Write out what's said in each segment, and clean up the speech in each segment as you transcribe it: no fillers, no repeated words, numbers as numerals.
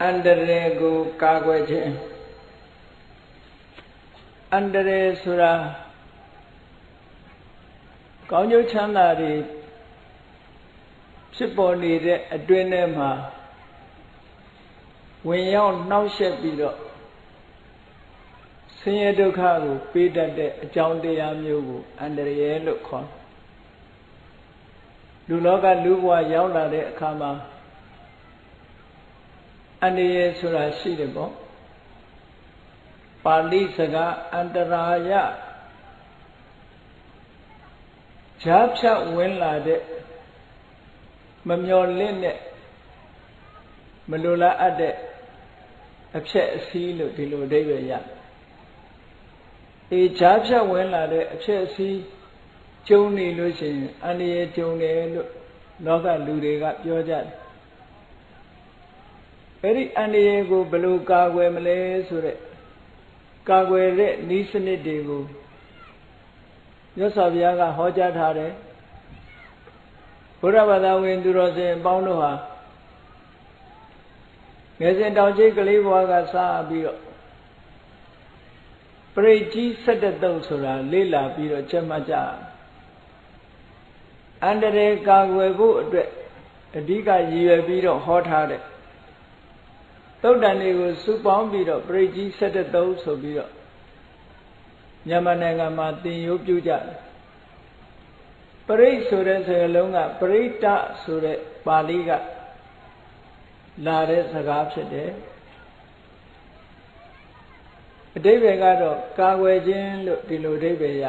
န္တရာယ်ကိုကာကွယ်ခြင်းအန္တရာယ်ဆိုတာကောင်းကျိုးချမ်းသာတွေဖြစ်ပေါ်နေတဲ့အတွင်းထဲမှာဝင်ရောက်နှောက်ယှက်ပြီးတော့ဆင်းရဲဒုက္ခကိုပေးတတ်တဲ့အကြောင်းတရားမျိုးကိုအန္တရာယ်လို့ခေါ်တယ်လူလောကလူဘဝရောက်လာတဲ့အခါမှာအန္တရာယ်ဆိုတာရှိတယ်ပေါ့ပါဠိစကားအန္တရာယဈာဖြတ်ဝင်လာတဲ့မမျော်လင့်တဲ့မလိုလားအပ်တဲ့အဖြစ်အစည်းလို့ဒီလိုအဓိပ္ပာယ်ရဈာဖြတ်ဝင်လာတဲ့အဖြစ်အစည်းကျုံနေလို့ရှိရင်အန္တရာယ်ကျုံတယ်လို့လောကလူတွေကပြောကြတယ်အဲ့ဒီအန္တရာယ်ကိုဘယ်လိုကာကွယ်မလဲဆိုတဲ့ကာကွယ်တဲ့နည်းစနစ်တွေကိုမြတ်စွာဘုရားကဟောကြားထားတယ်ဘုရားဘာသာဝင်သူတော်စင်အပေါင်းတို့ဟာငယ်စဉ်တောင်ကြီးကလေးဘဝကစပြီးတော့ပရိကြီး17ဆိုတာလေ့လာပြီးတော့ချက်မှတ်ကြအန္တရာယ်ကာကွယ်ဖို့အတွက်အဓိကရည်ရွယ်ပြီးတော့ဟောထားတဲ့သုတ်တန်တွေကိုစုပေါင်းပြီးတော့ပရိကြီး17ဆိုပြီးတော့မြန်မာနိုင်ငံမှာသင်ယူပြုကြတယ်ပရိဆိုတဲ့စကားလုံးကပရိတ္တဆိုတဲ့ပါဠိကလာတဲ့စကားဖြစ်တယ်အဓိပ္ပာယ်ကတော့ကာကွယ်ခြင်းလို့ဒီလိုအဓိပ္ပာယ်ရ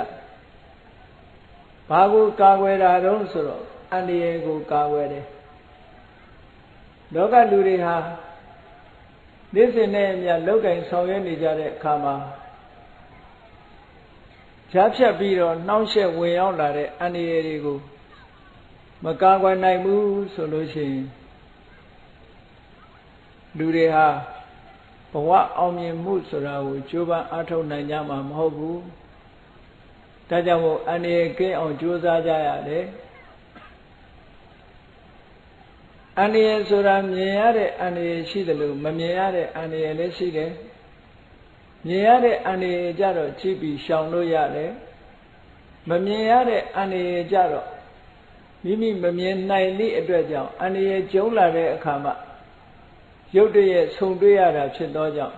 ဘာကိုကာကွယ်တာတုံးဆိုတော့အန္တရာယ်ကိုကာကွယ်တယ်လောကလူတွေဟာနေ့စဉ်နဲ့အမျှလောက်ကင်ဆောင်ရွက်နေကြတဲ့အခါမှာဈာဖြတ်ပြီးတော့နှောင့်ယှက်ဝင်ရောက်လာတဲ့အန္တရာယ်တွေကိုမကာကွယ်နိုင်ဘူးဆိုလို့ရှိရင်လူတွေဟာဘဝအောင်မြင်မှုဆိုတာကိုကြိုးပမ်းအားထုတ်နိုင်ကြမှာမဟုတ်ဘူးဒါကြောင့်မို့အန္တရာယ်ကင်းအောင်ကြိုးစားကြရတယ်အန္တရာယ်ဆိုတာမြင်ရတဲ့အန္တရာယ်ရှိတယ်လို့မမြင်ရတဲ့အန္တရာယ်လည်းရှိတယ်မြင်ရတဲ့အန္တရာယ်ကြတော့ကြည့်ပြီးရှောင်လို့ရတယ်မမြင်ရတဲ့အန္တရာယ်ကြတော့မိမိမမြင်နိုင်သည့်အတွက်ကြောင့်အန္တရာယ်ကျုံလာတဲ့အခါမှာရုပ်တရက်ဆုံတွေ့ရတာဖြစ်သောကြောင့်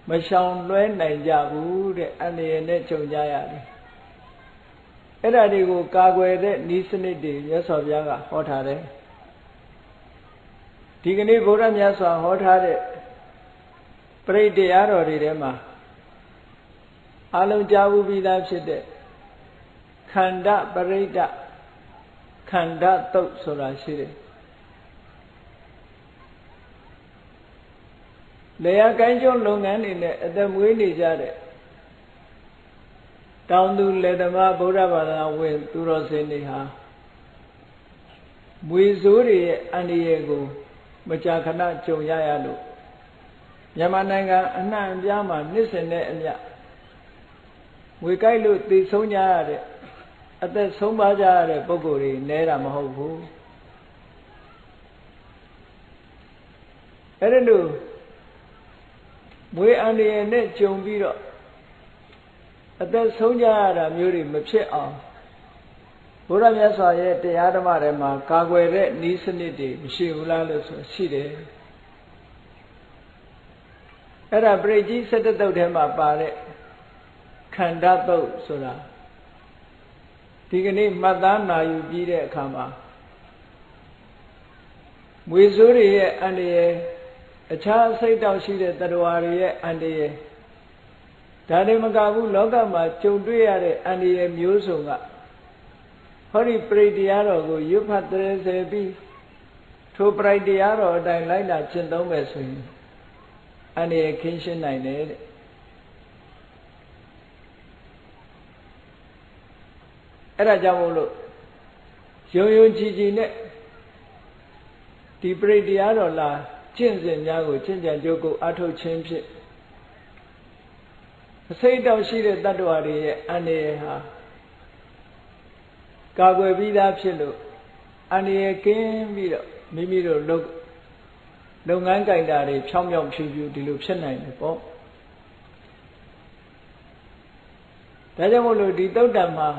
မရှောင်လွှဲနိုင်ကြဘူးတဲ့အန္တရာယ်နဲ့ကြုံကြရတယ်အဲ့ဒါတွေကိုကာကွယ်တဲ့နည်းစနစ်တွေမြတ်စွာဘုရားကဟောထားတယ်ဒီကနေ့ဘုရားမြတ်စွာဟောထားတဲ့ပရိတရားတော်တွေထဲမှာအလုံးကြားဘူးပြီးသားဖြစ်တဲ့ခန္ဓာပရိဒခန္ဓာတုတ်ဆိုတာရှိတယ်လေယာကိုင်းကျွန်းလုပ်ငန်းတွေနဲ့အသက်မွေးနေကြတဲ့တောင်သူလယ်သမားဗုဒ္ဓဘာသာဝင်သူတော်စင်တွေဟာမွေဆိုးတွေရဲ့အန္တရာယ်ကိုမကြာခဏကြုံရလို့မြန်မာနိုင်ငံအနှံ့အပြားမှာနှစ်စဉ်နဲ့အမျှမွေကိုက်လို့သေဆုံးကြရတဲ့အသက်ဆုံးပါကြရတဲ့ပုဂ္ဂိုလ်တွေနဲတာမဟုတ်ဘူးအဲ့ဒါလို့မွေအန္တရာယ်နဲ့ကြုံပြီးတော့အသက်ဆုံးကြရတာမျိုးတွေမဖြစ်အောင်ဘုရားမြတ်စွာရဲ့တရားဓမ္မတွေမှာကာကွယ်တဲ့နည်းစနစ်တွေမရှိဘူးလားလို့ဆိုရှိတယ်အဲ့ဒါပရိကြီး17တုတ်ထဲမှာပါတဲ့ခန္ဓာတုတ်ဆိုတာဒီကနေ့မှတ်သားနာယူပြီးတဲ့အခါမှာမွေဆိုးတွေရဲ့အန္တရာယ်အခြားစိတ်တောက်ရှိတဲ့တ attva တွေရဲ့အန္တရာယ်ဒါတွေမကဘူးလောကမှာကြုံတွေ့ရတဲ့အန္တရာယ်မျိုးစုံကဟောဒီပရိတရားတော်ကိုရွတ်ဖတ်တဲ့စေပြီးထိုပရိတရားတော်အတိုင်းလိုက်လာကျင့်သုံးမယ်ဆိုရင်အန္တရာယ်ခင်းရှင်းနိုင်တယ်တဲ့အဲ့ဒါကြောင့်မို့လို့ယုံယုံကြည်ကြည်နဲ့ဒီပရိတရားတော်လာကျင့်စဉ်များကိုကျင့်ကြံကြိုးကိုအထုတ်ခြင်းဖြင့်အစိတ်တောက်ရှိတဲ့တ attva တွေရဲ့အန္တရာယ်ဟာကာကွယ်ပြီးသားဖြစ်လို့အန္တရာယ်ကင်းပြီးတော့မိမိတို့ လုပ်ငန်းကြိုင်တာတွေဖြောင်းဖြောင်းဖြူဖြူဒီလိုဖြစ်နိုင်တယ်ပေါ့ဒါကြောင့်မို့လို့ဒီသုတ်တံမှာ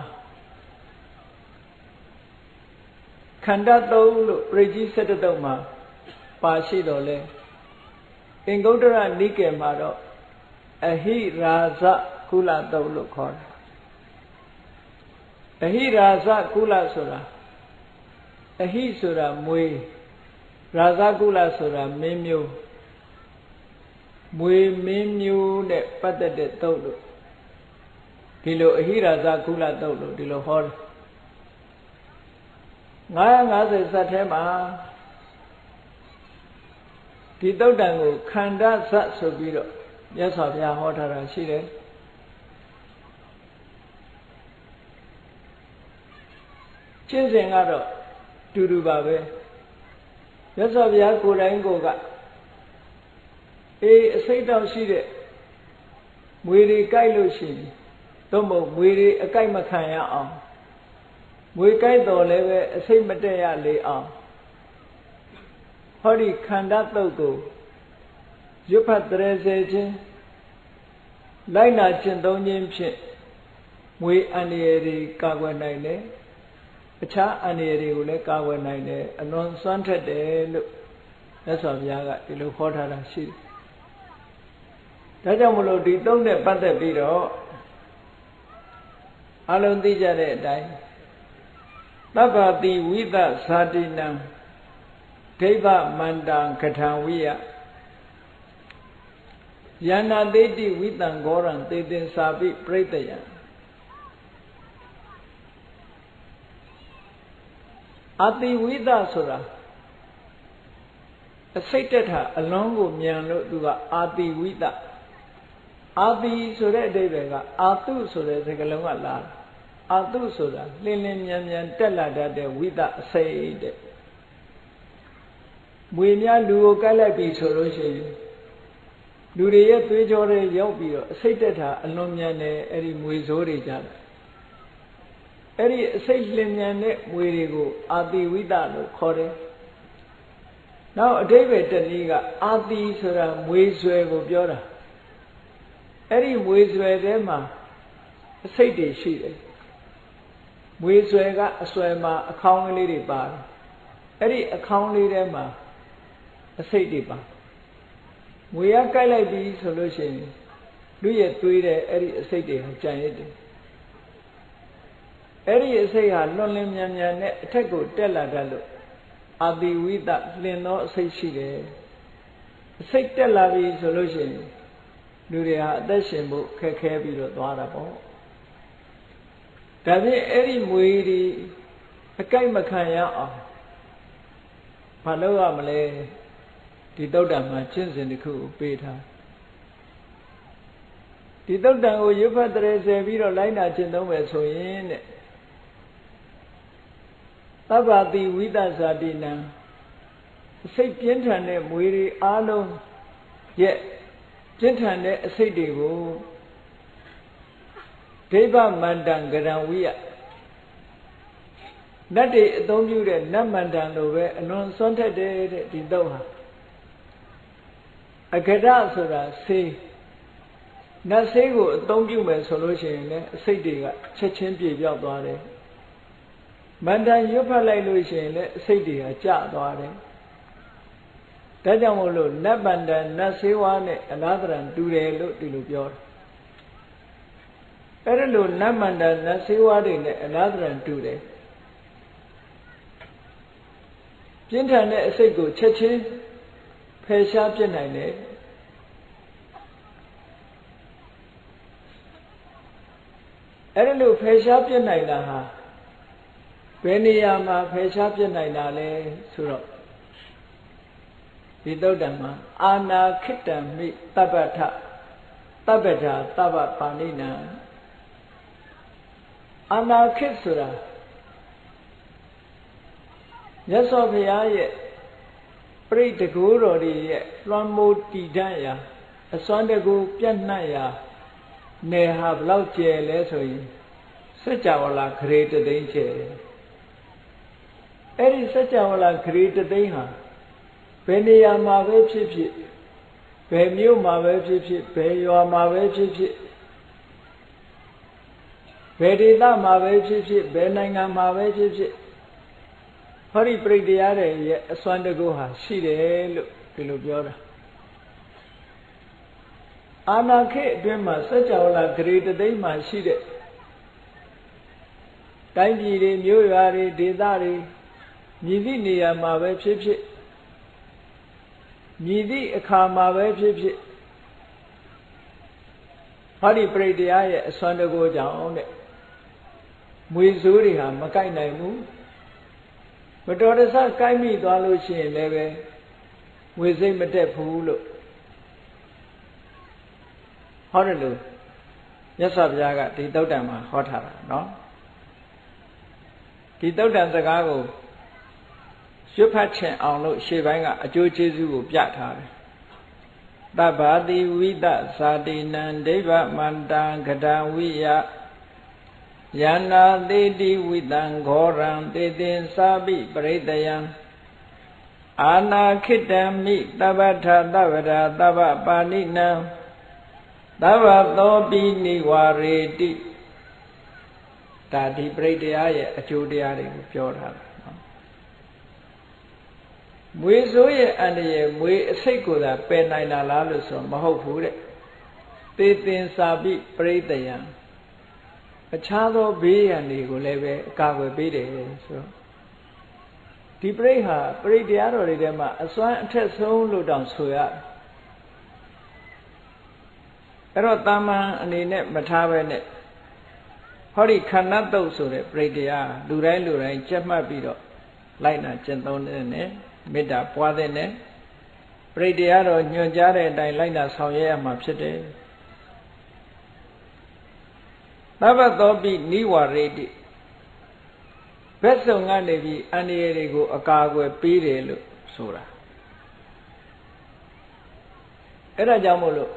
ခန္ဓာသုံးလို့ပြိဋ္ဌိ17တုတ်မှာပါရှိတော်လဲအင်္ဂုတ္တရနိကေမှာတော့အဟိရာဇကုလတုတ်လို့ခေါ်တယ်အဟိရာဇကုလဆိုတာအဟိဆိုတာမွေးရာဇကုလဆိုတာမင်းမျိုးမွေမင်းမျိုးနဲ့ပတ်သက်တဲ့တုတ်လို့ဒီလိုအဟိရာဇကုလတုတ်လို့ဒီလိုဟောတယ်950ဇတ်ထဲမှာဒီတုတ်တံကိုခန္ဓာဇတ်ဆိုပြီးတော့မြတ်စွာဘုရားဟောထားတာရှိတယ်ကျင့်စဉ်ကတော့တူတူပါပဲမြတ်စွာဘုရားကိုယ်တိုင်ကိုကအစိတ်တောင်ရှိတဲ့မွေတွေကြိုက်လို့ရှိရင်သို့မဟုတ်မွေတွေအကြိုက်မခံရအောင်မွေကြိုက်တော်လည်းပဲအစိတ်မတက်ရလေအောင်ဟောဒီခန္ဓာတုတ်ကိုရွတ်ဖတ်တရေစေခြင်းလိုက်နာကျင့်သုံးခြင်းဖြင့်မွေအန္တရာယ်တွေကာကွယ်နိုင်တယ်အခြားအန္တရာယ်တွေကိုလည်းကာကွယ်နိုင်တယ်အလွန်စွမ်းထက်တယ်လို့မြတ်စွာဘုရားကဒီလိုခေါ်ထားတာရှိတယ်ဒါကြောင့်မလို့ဒီတုံးနဲ့ပတ်သက်ပြီးတော့အလုံးသိကြတဲ့အတိုင်းသဗ္ဗတိဝိသဇာတိနံဒိဗ္ဗမန္တံကထံဝိယယန္နာတိတိဝိတံဂောရံသေတင်စာပိပရိတ္တယံအတိဝိသဆိုတာအစိတ်တက်တာအလုံးကိုမြန်လို့သူကအာတိဝိသအာတိဆိုတဲ့အဓိပ္ပာယ်ကအာတုဆိုတဲ့စကားလုံးကလာအာတုဆိုတာလင်းလင်းမြန်မြန်တက်လာတတ်တဲ့ဝိသအစိတ်တဲ့မွေများလူကိုကိုက်လိုက်ပြီဆိုလို့ရှိရင်လူတွေရဲ့သွေးကြောတွေရောက်ပြီးတော့အစိတ်တက်တာအလွန်မြန်တယ်အဲ့ဒီမွေစိုးတွေကြတယ်အဲ့ဒီအစိတ်လင်းမြန်တဲ့မွေတွေကိုအာတိဝိသလို့ခေါ်တယ်နောက်အဓိပ္ပာယ်တနည်းကအာတိဆိုတာမွေဆွဲကိုပြောတာအဲ့ဒီမွေဆွဲထဲမှာအစိတ်တွေရှိတယ်မွေဆွဲကအဆွဲမှာအခေါင်းကလေးတွေပါတယ်အဲ့ဒီအခေါင်းလေးထဲမှာအစိတ်တွေပါမွေရကိုက်လိုက်ပြီဆိုလို့ရှိရင်လူရဲ့သွေးတဲ့အဲ့ဒီအစိတ်တွေဟာကြံရစ်တယ်အဲ့ဒီအစိတ်ဟာလွန်လင်းမြန်မြန်နဲ့အထက်ကိုတက်လာတတ်လို့အာတိဝိသလင်သောအစိတ်ရှိတယ်အစိတ်တက်လာပြီဆိုလို့ရှိရင်လူတွေဟာအသက်ရှင်ဖို့ခက်ခဲပြီးတော့သွားတာပေါ့ဒါဖြင့်အဲ့ဒီမွေတွေအကြိုက်မခံရအောင်မလုပ်ရမလဲဒီသုတ်တံမှာကျင့်စဉ်တစ်ခုကိုပေးထားဒီသုတ်တံကိုရွတ်ဖတ်တရေဆယ်ပြီးတော့လိုက်နာကျင့်သုံးမယ်ဆိုရင်တဲ့သဗ္ဗတိဝိသဇာတိနံစိတ်ပြင်းထန်တဲ့မွေတွေအားလုံးရဲ့ပြင်းထန်တဲ့အစိတ်တွေကိုဒိဗ္ဗမန္တံကရံဝိယနတ်တွေအသုံးပြုတဲ့နတ်မန္တံလိုပဲအလွန်စွန့်ထက်တဲ့ဒီသုတ်ဟာအကရဆိုတာဆေးနတ်ဆေးကိုအသုံးပြုမယ်ဆိုလို့ရှိရင်လည်းအစိတ်တွေကချက်ချင်းပြေပြောက်သွားတယ်မန္တန်ရွတ်ဖတ်လိုက်လို့ရှိရင်လည်းအစိတ်တွေကကျသွားတယ်ဒါကြောင့်မို့လို့နတ်မန္တန်နတ်ဆေးဝါးနဲ့အလားတရံတူတယ်လို့ဒီလိုပြောတယ်အဲ့ဒါလို့နတ်မန္တန်နတ်ဆေးဝါးတွေနဲ့အလားတရံတူတယ်ပြင်းထန်တဲ့အစိတ်ကိုချက်ချင်းဖယ်ရှားပြစ်နိုင်တယ်အဲ့ဒါလို့ဖယ်ရှားပြစ်နိုင်တာဟာဘယ်နေရာမှာဖယ်ရှားပြစ်နိုင်တာလဲဆိုတော့ဒီသုတ်တံမှာအာနာခိတံမိတပ္ပထတပ္ပထာတပ္ပပါဏိနံအာနာခိဆိုတာမြတ်စွာဘုရားရဲ့ပရိတ္တကိုးတော်တွေရဲ့လွှမ်းမိုးတည်တံ့ရာအစွမ်းတကူပြန့်နှံ့ရာနယ်ဟာဘလောက်ကျယ်လဲဆိုရင်စัจ java လာခရေတသိန်းကျယ်တယ်အဲ့ဒီစัจ java လာခရေတသိန်းဟာ ဘယ်နေရာမှာပဲဖြစ်ဖြစ်ဘယ်မြို့မှာပဲဖြစ်ဖြစ်ဘယ်ရွာမှာပဲဖြစ်ဖြစ်ဘယ်ဒေသမှာပဲဖြစ်ဖြစ်ဘယ်နိုင်ငံမှာပဲဖြစ်ဖြစ်ဟောဒီပရိတရားတွေရဲ့အစွမ်းတကူဟာရှိတယ်လို့ဒီလိုပြောတာအာနာခေတ်အတွင်းမှာစัจ java လာဂရေတသိမ်းမှာရှိတဲ့တိုင်းပြည်တွေမြို့ရွာတွေဒေသတွေမြည်သည့်နေရာမှာပဲဖြစ်ဖြစ်မြည်သည့်အခါမှာပဲဖြစ်ဖြစ်ဟောဒီပရိတရားရဲ့အစွမ်းတကူကြောင့်တဲ့မွေဆိုးတွေဟာမကိုက်နိုင်ဘူးမတော်တဆကိုက်မိသွားလို့ရှိရင်လည်းပဲငွေစိတ်မတက်ဘူးလို့ဟောတယ်လို့မြတ်စွာဘုရားကဒီသုတ်တံမှာဟောထားတာเนาะဒီသုတ်တံစကားကိုရွတ်ဖတ်ချင်အောင်လို့ရှေ့ပိုင်းကအကျိုးကျေးဇူးကိုပြထားတယ်တဗ္ဗာတိဝိတဇာတိနံဒိဗ္ဗမန္တံကတံဝိယယန္နာသေတိဝိတံဂောရံသေတင်စာပိပရိတယံအာနာခိတံမိတဗ္ဗထသဗ္ဗရာသဗ္ဗပါဏိနံသဗ္ဗသောပိနိဝါရေတိဒါဒီပရိတရားရဲ့အကျိုးတရားတွေကိုပြောထားတာနော်မွေဆိုးရဲ့အန္တရာယ်မွေအစိတ်ကိုသာပယ်နိုင်တာလားလို့ဆိုတော့မဟုတ်ဘူးတဲ့သေတင်စာပိပရိတယံအခြားသောဘေးရန်တွေကိုလည်းပဲအကာအကွယ်ပေးတယ်ဆိုတော့ဒီပရိဟာပရိတရားတော်တွေထဲမှာအစွမ်းအထက်ဆုံးလို့တောင်ဆိုရအဲ့တော့တာမန်အနေနဲ့မထားပဲနဲ့ဟောဒီခန္ဓာတုတ်ဆိုတဲ့ပရိတရားလူတိုင်းကြက်မှတ်ပြီးတော့လိုက်နာကျင့်သုံးတဲ့နဲ့မေတ္တာပွားတဲ့နဲ့ပရိတရားတော်ညွှန်ကြားတဲ့အတိုင်းလိုက်နာဆောင်ရွက်ရမှာဖြစ်တယ်သဗ္ဗသောပိနိဝါရေတိဘက်စုံကနေပြီးအန္တရာယ်တွေကိုအကာအကွယ်ပေးတယ်လို့ဆိုတာအဲ့ဒါကြောင့်မို့လို့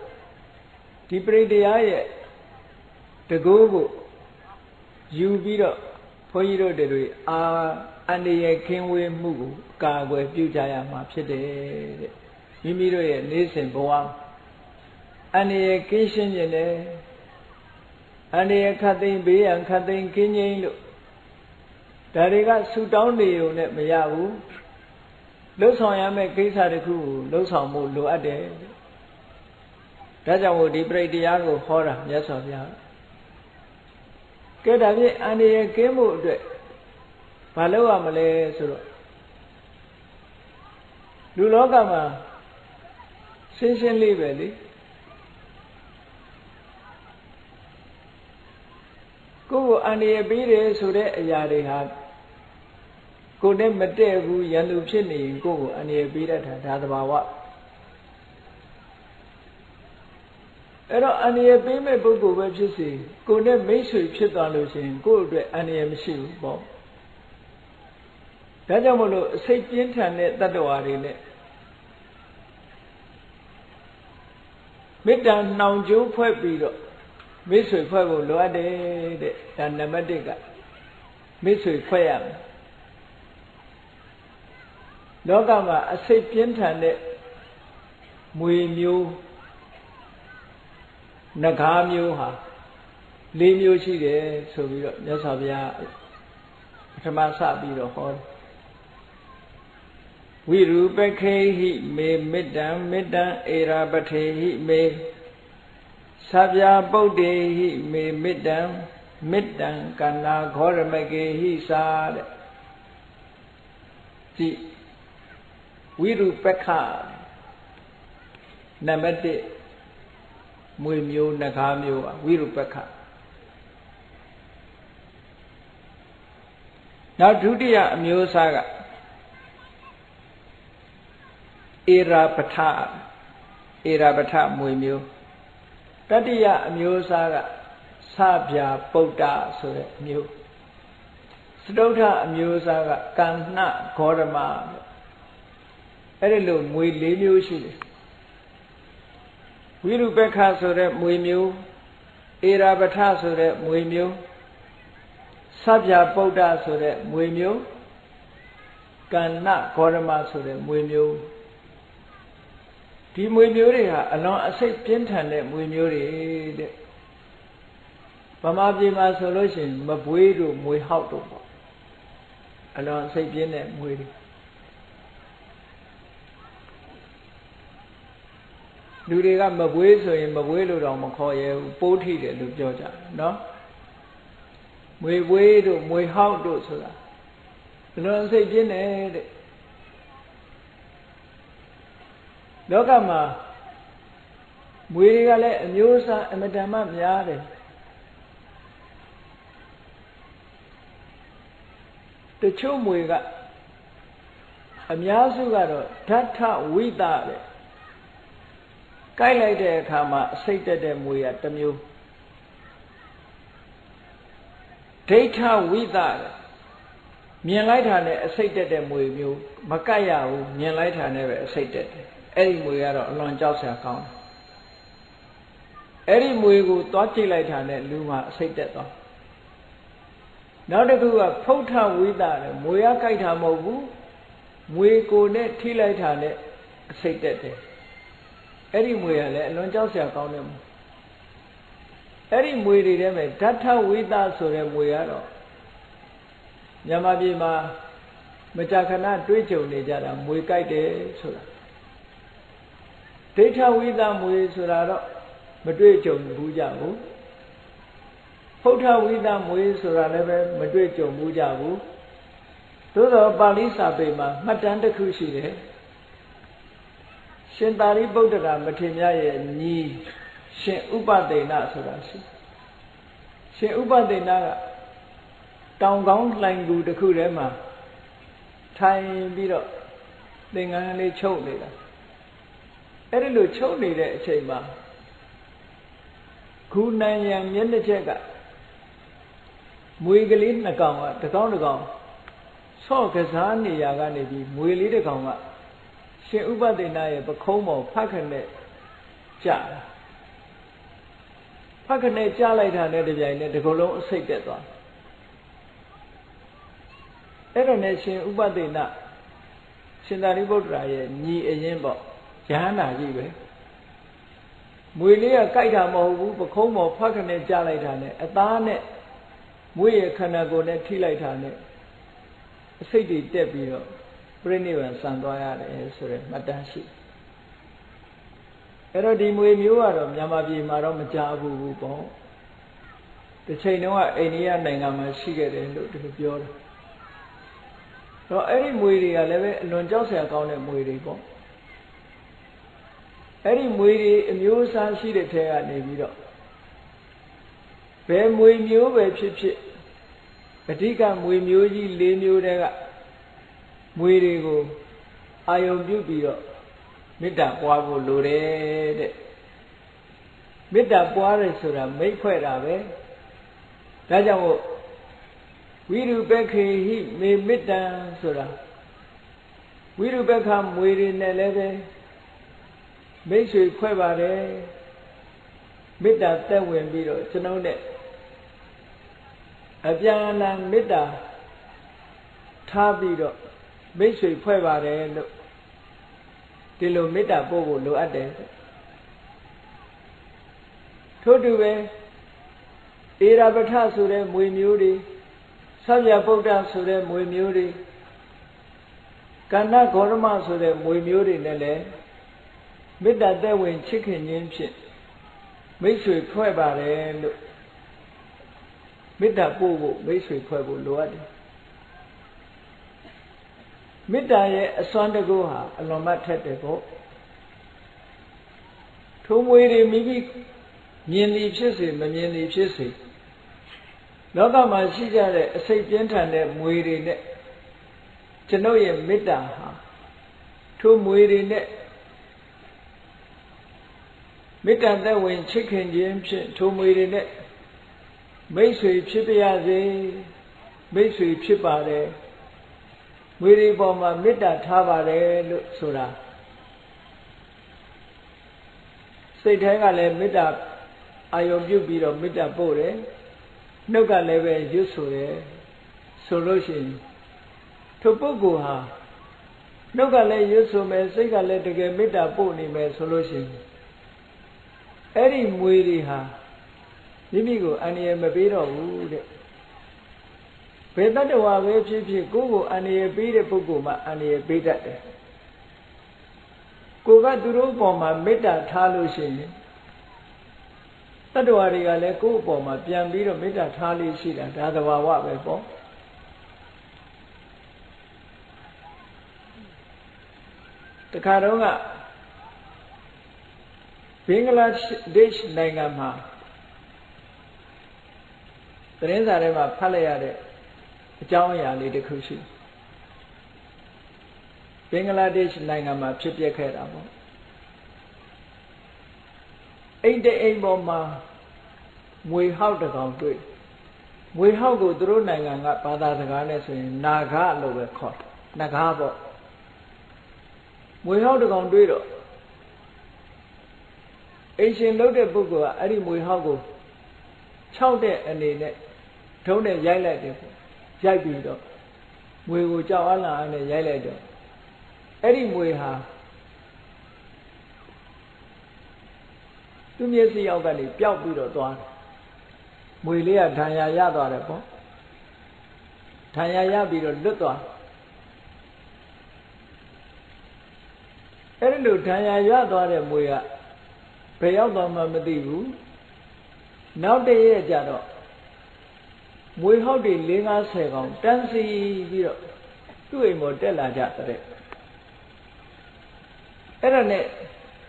ဒီပရိတရားရဲ့တကူကိုယူပြီးတော့ဘုန်းကြီးတို့တွေအန္တရာယ်ကင်းဝေးမှုကိုအကာအကွယ်ပြုကြရမှာဖြစ်တယ်တဲ့မိမိတို့ရဲ့နေ့စဉ်ဘဝအန္တရာယ်ကင်းရှင်းခြင်းနဲ့အန္တရာယ်ခတ်သိမ်းဘေးရန်ခတ်သိမ်းကင်းငြိမ်းလို့ဒါတွေကဆူတောင်းနေုံနဲ့မရဘူးလှုပ်ဆောင်ရမယ့်ကိစ္စတစ်ခုကိုလှုပ်ဆောင်မှုလိုအပ်တယ်ဒါကြောင့်မို့ဒီပရိတရားကိုဟောတာမြတ်စွာဘုရားကဲဒါဖြင့်အန္တရာယ်ကင်းမှုအတွက်ဘာလုပ်ရမလဲဆိုတော့လူလောကမှာရှင်းရှင်းလေးပဲလေကိုယ်ကိုအန္တရာယ်ပေးတယ်ဆိုတဲ့အရာတွေဟာကိုယ်နဲ့မတည့်ဘူးရန်သူဖြစ်နေရင်ကိုယ်ကိုအန္တရာယ်ပေးတတ်တာဒါသဘာဝအဲ့တော့အန္တရာယ်ပေးမဲ့ပုဂ္ဂိုလ်ပဲဖြစ်စေကိုယ်နဲ့မိတ်ဆွေဖြစ်သွားလို့ရှိရင်ကိုယ့်အတွက်အန္တရာယ်မရှိဘူးပေါ့ဒါကြောင့်မလို့အစိတ်ပြင်းထန်တဲ့တတ္တဝါတွေနဲ့မေတ္တာနှောင်ကြိုးဖွဲ့ပြီးတော့မိတ်ဆွေဖွဲ့ဖို့လိုအပ်တယ်တဲ့ဒါနံပါတ်1ကမိတ်ဆွေဖွဲ့ရမယ်လောကမှာအစိတ်ပြင်းထန်တဲ့မွေမျိုးနဂါးမျိုးဟာ၄မျိုးရှိတယ်ဆိုပြီးတော့မြတ်စွာဘုရားပထမစပြီးတော့ဟောတယ်ဝိရူပခေဟိမေမေတ္တံမေတ္တံဧရာပထေဟိမေသဗ္ဗာပုဒ္ဒေဟိမေမေတ္တံမေတ္တံကန္နာခောရမကေဟိသာတဲ့ဒီဝိရူပခနံပါတ်1မွေမျိုးနဂါးမျိုးဝိရူပခနောက်ဒုတိယအမျိုးအစားကဧရာပထမွေမျိုးတတိယအမျိုးအစားကသဗ္ဗာပုဒ္ဒဆိုတဲ့မျိုးစတုထအမျိုးအစားကကန္နဂေါရမအဲ့ဒီလိုမွေ၄မျိုးရှိတယ်ဝိရူပက္ခဆိုတဲ့မွေမျိုးဧရာပထဆိုတဲ့မွေမျိုးသဗ္ဗာပုဒ္ဒဆိုတဲ့မွေမျိုးကန္နဂေါရမဆိုတဲ့မွေမျိုး ဒီမွေမျိုးတွေဟာအလွန်အစိတ်ပြင်းထန်တဲ့မွေမျိုးတွေတဲ့ဗမာပြည်မှာဆိုလို့ရှိရင်မပွေးတို့မွေဟောက်တို့ပေါ့အလွန်အစိတ်ပြင်းတဲ့မွေတွေလူတွေကမပွေးဆိုရင်မပွေးလို့တော့မခေါ်ရဘူးပိုးထိတယ်လို့ပြောကြတယ်နော်မွေပွေးတို့မွေဟောက်တို့ဆိုတာအလွန်အစိတ်ပြင်းတယ်တဲ့လောကမှာမွေတွေကလည်းအမျိုးအစားအမတန်မှများတယ်တချို့မွေကအများစုကတော့ဓာတ်ထဝိသတဲ့ကိုက်လိုက်တဲ့အခါမှာအစိတ်တက်တဲ့မွေကတစ်မျိုးဒိဋ္ဌဝိသတဲ့မြင်လိုက်တာနဲ့အစိတ်တက်တဲ့မွေမျိုးမကိုက်ရဘူးမြင်လိုက်တာနဲ့ပဲအစိတ်တက်တယ်အဲ့ဒီမွေကတော့အလွန်ကြောက်စရာကောင်းတယ်အဲ့ဒီမွေကိုသွားကြည့်လိုက်တာနဲ့လူမှာအစိတ်တက်သွားနောက်တစ်ခုကဖုဋ္ဌဝိသတဲ့မွေရကြိုက်တာမဟုတ်ဘူးမွေကိုနဲ့ထိလိုက်တာနဲ့အစိတ်တက်တယ်အဲ့ဒီမွေကလည်းအလွန်ကြောက်စရာကောင်းတယ်အဲ့ဒီမွေတွေထဲမှာဓာတ်ထဝိသဆိုတဲ့မွေကတော့မြန်မာပြည်မှာမကြာခဏတွေးကြုံနေကြတာမွေကြိုက်တယ်ဆိုတာဒိဋ္ဌဝိသမွေဆိုတာတော့မတွေးကြုံဘူးကြဘူးဖုဋ္ဌဝိသမွေဆိုတာလည်းပဲမတွေးကြုံဘူးကြဘူးသို့သောပါဠိစာပေမှာမှတ်တမ်းတစ်ခုရှိတယ်ရှင်သာရိပုတ္တရာမထေရမြတ်ရဲ့ညီရှင်ဥပဒေနဆိုတာရှိရှင်ဥပဒေနကတောင်ကောင်းလှိုင်ကူတစ်ခုထဲမှာထိုင်ပြီးတော့သင်္ကန်းလေးချုပ်နေတာအဲ့ဒီလိုချုပ်နေတဲ့အချိန်မှာခူနန်ရံမျက်နှာချက်ကမွေကလေးနှစ်ကောင်ကတစ်ကောင်တစ်ကောင်ဆော့ကစားနေရကနေပြီးမွေလေးတစ်ကောင်ကရှင်ဥပဒေနရဲ့ပခုံးပေါ်ဖတ်ခနဲ့ကြာဖတ်ခနဲ့ကြာလိုက်တာနဲ့တပြိုင်နက်ဒီကုလုံးအစိတ်တက်သွားအဲ့ဒါနဲ့ရှင်ဥပဒေနရှင်သာရိပုတ္တရာရဲ့ညီအရင်ပေါ့ရဟန္တာကြီးပဲမွေလေးကကြိုက်တာမဟုတ်ဘူးပခုံးပေါ်ဖတ်ခနဲ့ကြာလိုက်တာနဲ့အသားနဲ့မွေရဲ့ခန္ဓာကိုယ်နဲ့ထိလိုက်တာနဲ့အစိတ်တွေတက်ပြီးတော့ပြိဋိဘံဆံသွားရတယ်ဆိုတဲ့မှတ်တမ်းရှိအဲ့တော့ဒီမွေမျိုးကတော့မြန်မာပြည်မှာတော့မကြားဘူးပေါ့တစ်ချိန်တုန်းကအိန္ဒိယနိုင်ငံမှာရှိခဲ့တယ်လို့သူပြောတယ်တော့အဲ့ဒီမွေတွေကလည်းပဲအလွန်ကြောက်စရာကောင်းတဲ့မွေတွေပေါ့အဲ့ဒီမွေတွေအမျိုးအစားရှိတဲ့ထဲကနေပြီးတော့ဘယ်မွေမျိုးပဲဖြစ်ဖြစ်အဓိကမွေမျိုးကြီး၄မျိုးတည်းကမွေတွေကိုအာယုံပြုပြီးတော့မေတ္တာပွားဖို့လိုတယ်တဲ့မေတ္တာပွားတယ်ဆိုတာမိတ်ဖွဲ့တာပဲဒါကြောင့်မို့ဝိရုပက္ခေဟိမေမေတ္တံဆိုတာဝိရုပက္ခမွေတွေနဲ့လည်းပဲမိတ်ဆွေဖွဲ့ပါတယ်မေတ္တာသက်ဝင်ပြီးတော့ကျွန်တော်နဲ့အပြန်အလှန်မေတ္တာထားပြီးတော့မိတ်ဆွေဖွဲ့ပါတယ်လို့ဒီလိုမေတ္တာပို့ဖို့လိုအပ်တယ်ထို့တူပဲဧရာပထဆိုတဲ့မွေမျိုးတွေသဗ္ဗဗုဒ္ဓဆိုတဲ့မွေမျိုးတွေကန္နဂေါရမဆိုတဲ့မွေမျိုးတွေနဲ့လည်းမေတ္တာသက်ဝင်ချစ်ခင်ခြင်းဖြင့်မိတ်ဆွေဖွဲ့ပါတယ်လို့မေတ္တာပို့ဖို့မိတ်ဆွေဖွဲ့ဖို့လိုအပ်တယ်မေတ္တာရဲ့အစွမ်းတကူဟာအလွန်မှထက်တယ်ပေါ့ထိုမွေတွေမိမိမြင်သည်ဖြစ်စေမမြင်သည်ဖြစ်စေလောကမှာရှိကြတဲ့အစိတ်ပြင်းထန်တဲ့မွေတွေနဲ့ကျွန်ုပ်ရဲ့မေတ္တာဟာထိုမွေတွေနဲ့မေတ္တာသက်ဝင်ချစ်ခင်ခြင်းဖြင့်ထိုမွေတွေနဲ့မိတ်ဆွေဖြစ်ပါရစေမိတ်ဆွေဖြစ်ပါတယ်မွေတွေပေါ်မှာမေတ္တာထားပါတယ်လို့ဆိုတာစိတ်ထဲကလည်းမေတ္တာအာယုံပြုပြီးတော့မေတ္တာပို့တယ်နှုတ်ကလည်းပဲရွတ်ဆိုတယ်ဆိုလို့ရှိရင်ထိုပုဂ္ဂိုလ်ဟာ နှုတ်ကလည်းရွတ်ဆိုမယ်စိတ်ကလည်းတကယ်မေတ္တာပို့နေမယ်ဆိုလို့ရှိရင်အဲ့ဒီမွေတွေဟာမိမိကိုအန္တရာယ်မပေးတော့ဘူးတဲ့ဘယ်တတ္တဝါပဲဖြစ်ဖြစ်ကိုယ့်ကိုအန္တရာယ်ပေးတဲ့ပုဂ္ဂိုလ်မှအန္တရာယ်ပေးတတ်တယ်ကိုယ်ကသူတို့အပေါ်မှာမေတ္တာထားလို့ရှိရင်တတ္တဝါတွေကလည်းကိုယ့်အပေါ်မှာပြန်ပြီးတော့မေတ္တာထားလေးရှိတာဒါသဘာဝပဲပေါ့တခါတော့ကဘင်္ဂလားဒေ့ရှ်နိုင်ငံမှာသတင်းစာထဲမှာဖတ်လိုက်ရတဲ့အကြောင်းအရာလေးတစ်ခုရှိဘင်္ဂလားဒေ့ရှ်နိုင်ငံမှာဖြစ်ပျက်ခဲ့တာပေါ့အိမ်တိမ်ပေါ်မှာမွေဟောက်တစ်ကောင်တွေ့မွေဟောက်ကိုသူတို့နိုင်ငံကဘာသာစကားနဲ့ဆိုရင်နာဂလို့ပဲခေါ်တယ်နဂါပေါ့မွေဟောက်တစ်ကောင်တွေ့တော့အိမ်ရှင်လုပ်တဲ့ပုဂ္ဂိုလ်ကအဲ့ဒီမွေဟောက်ကို6တဲ့အနေနဲ့ထုံးနဲ့ရိုက်လိုက်တယ်ပေါ့ရိုက်ပြီးတော့မွေကိုကြောက်အားလာအားနဲ့ရိုက်လိုက်တော့အဲ့ဒီမွေဟာသူ့မျက်စိအောက်ကနေပျောက်ပြီးတော့သွားတယ်မွေလေးကဒဏ်ရာရသွားတယ်ပေါ့ဒဏ်ရာရပြီးတော့လွတ်သွားအဲ့ဒီလိုဒဏ်ရာရသွားတဲ့မွေကဘယ်ရောက်သွားမှမသိဘူးနောက်တည့်ရက်ကျတော့မွေဟောက်တွေ50ကောင်တန်းစီပြီးတော့သူ့အိမ်ပေါ်တက်လာကြတဲ့အဲ့ဒါနဲ့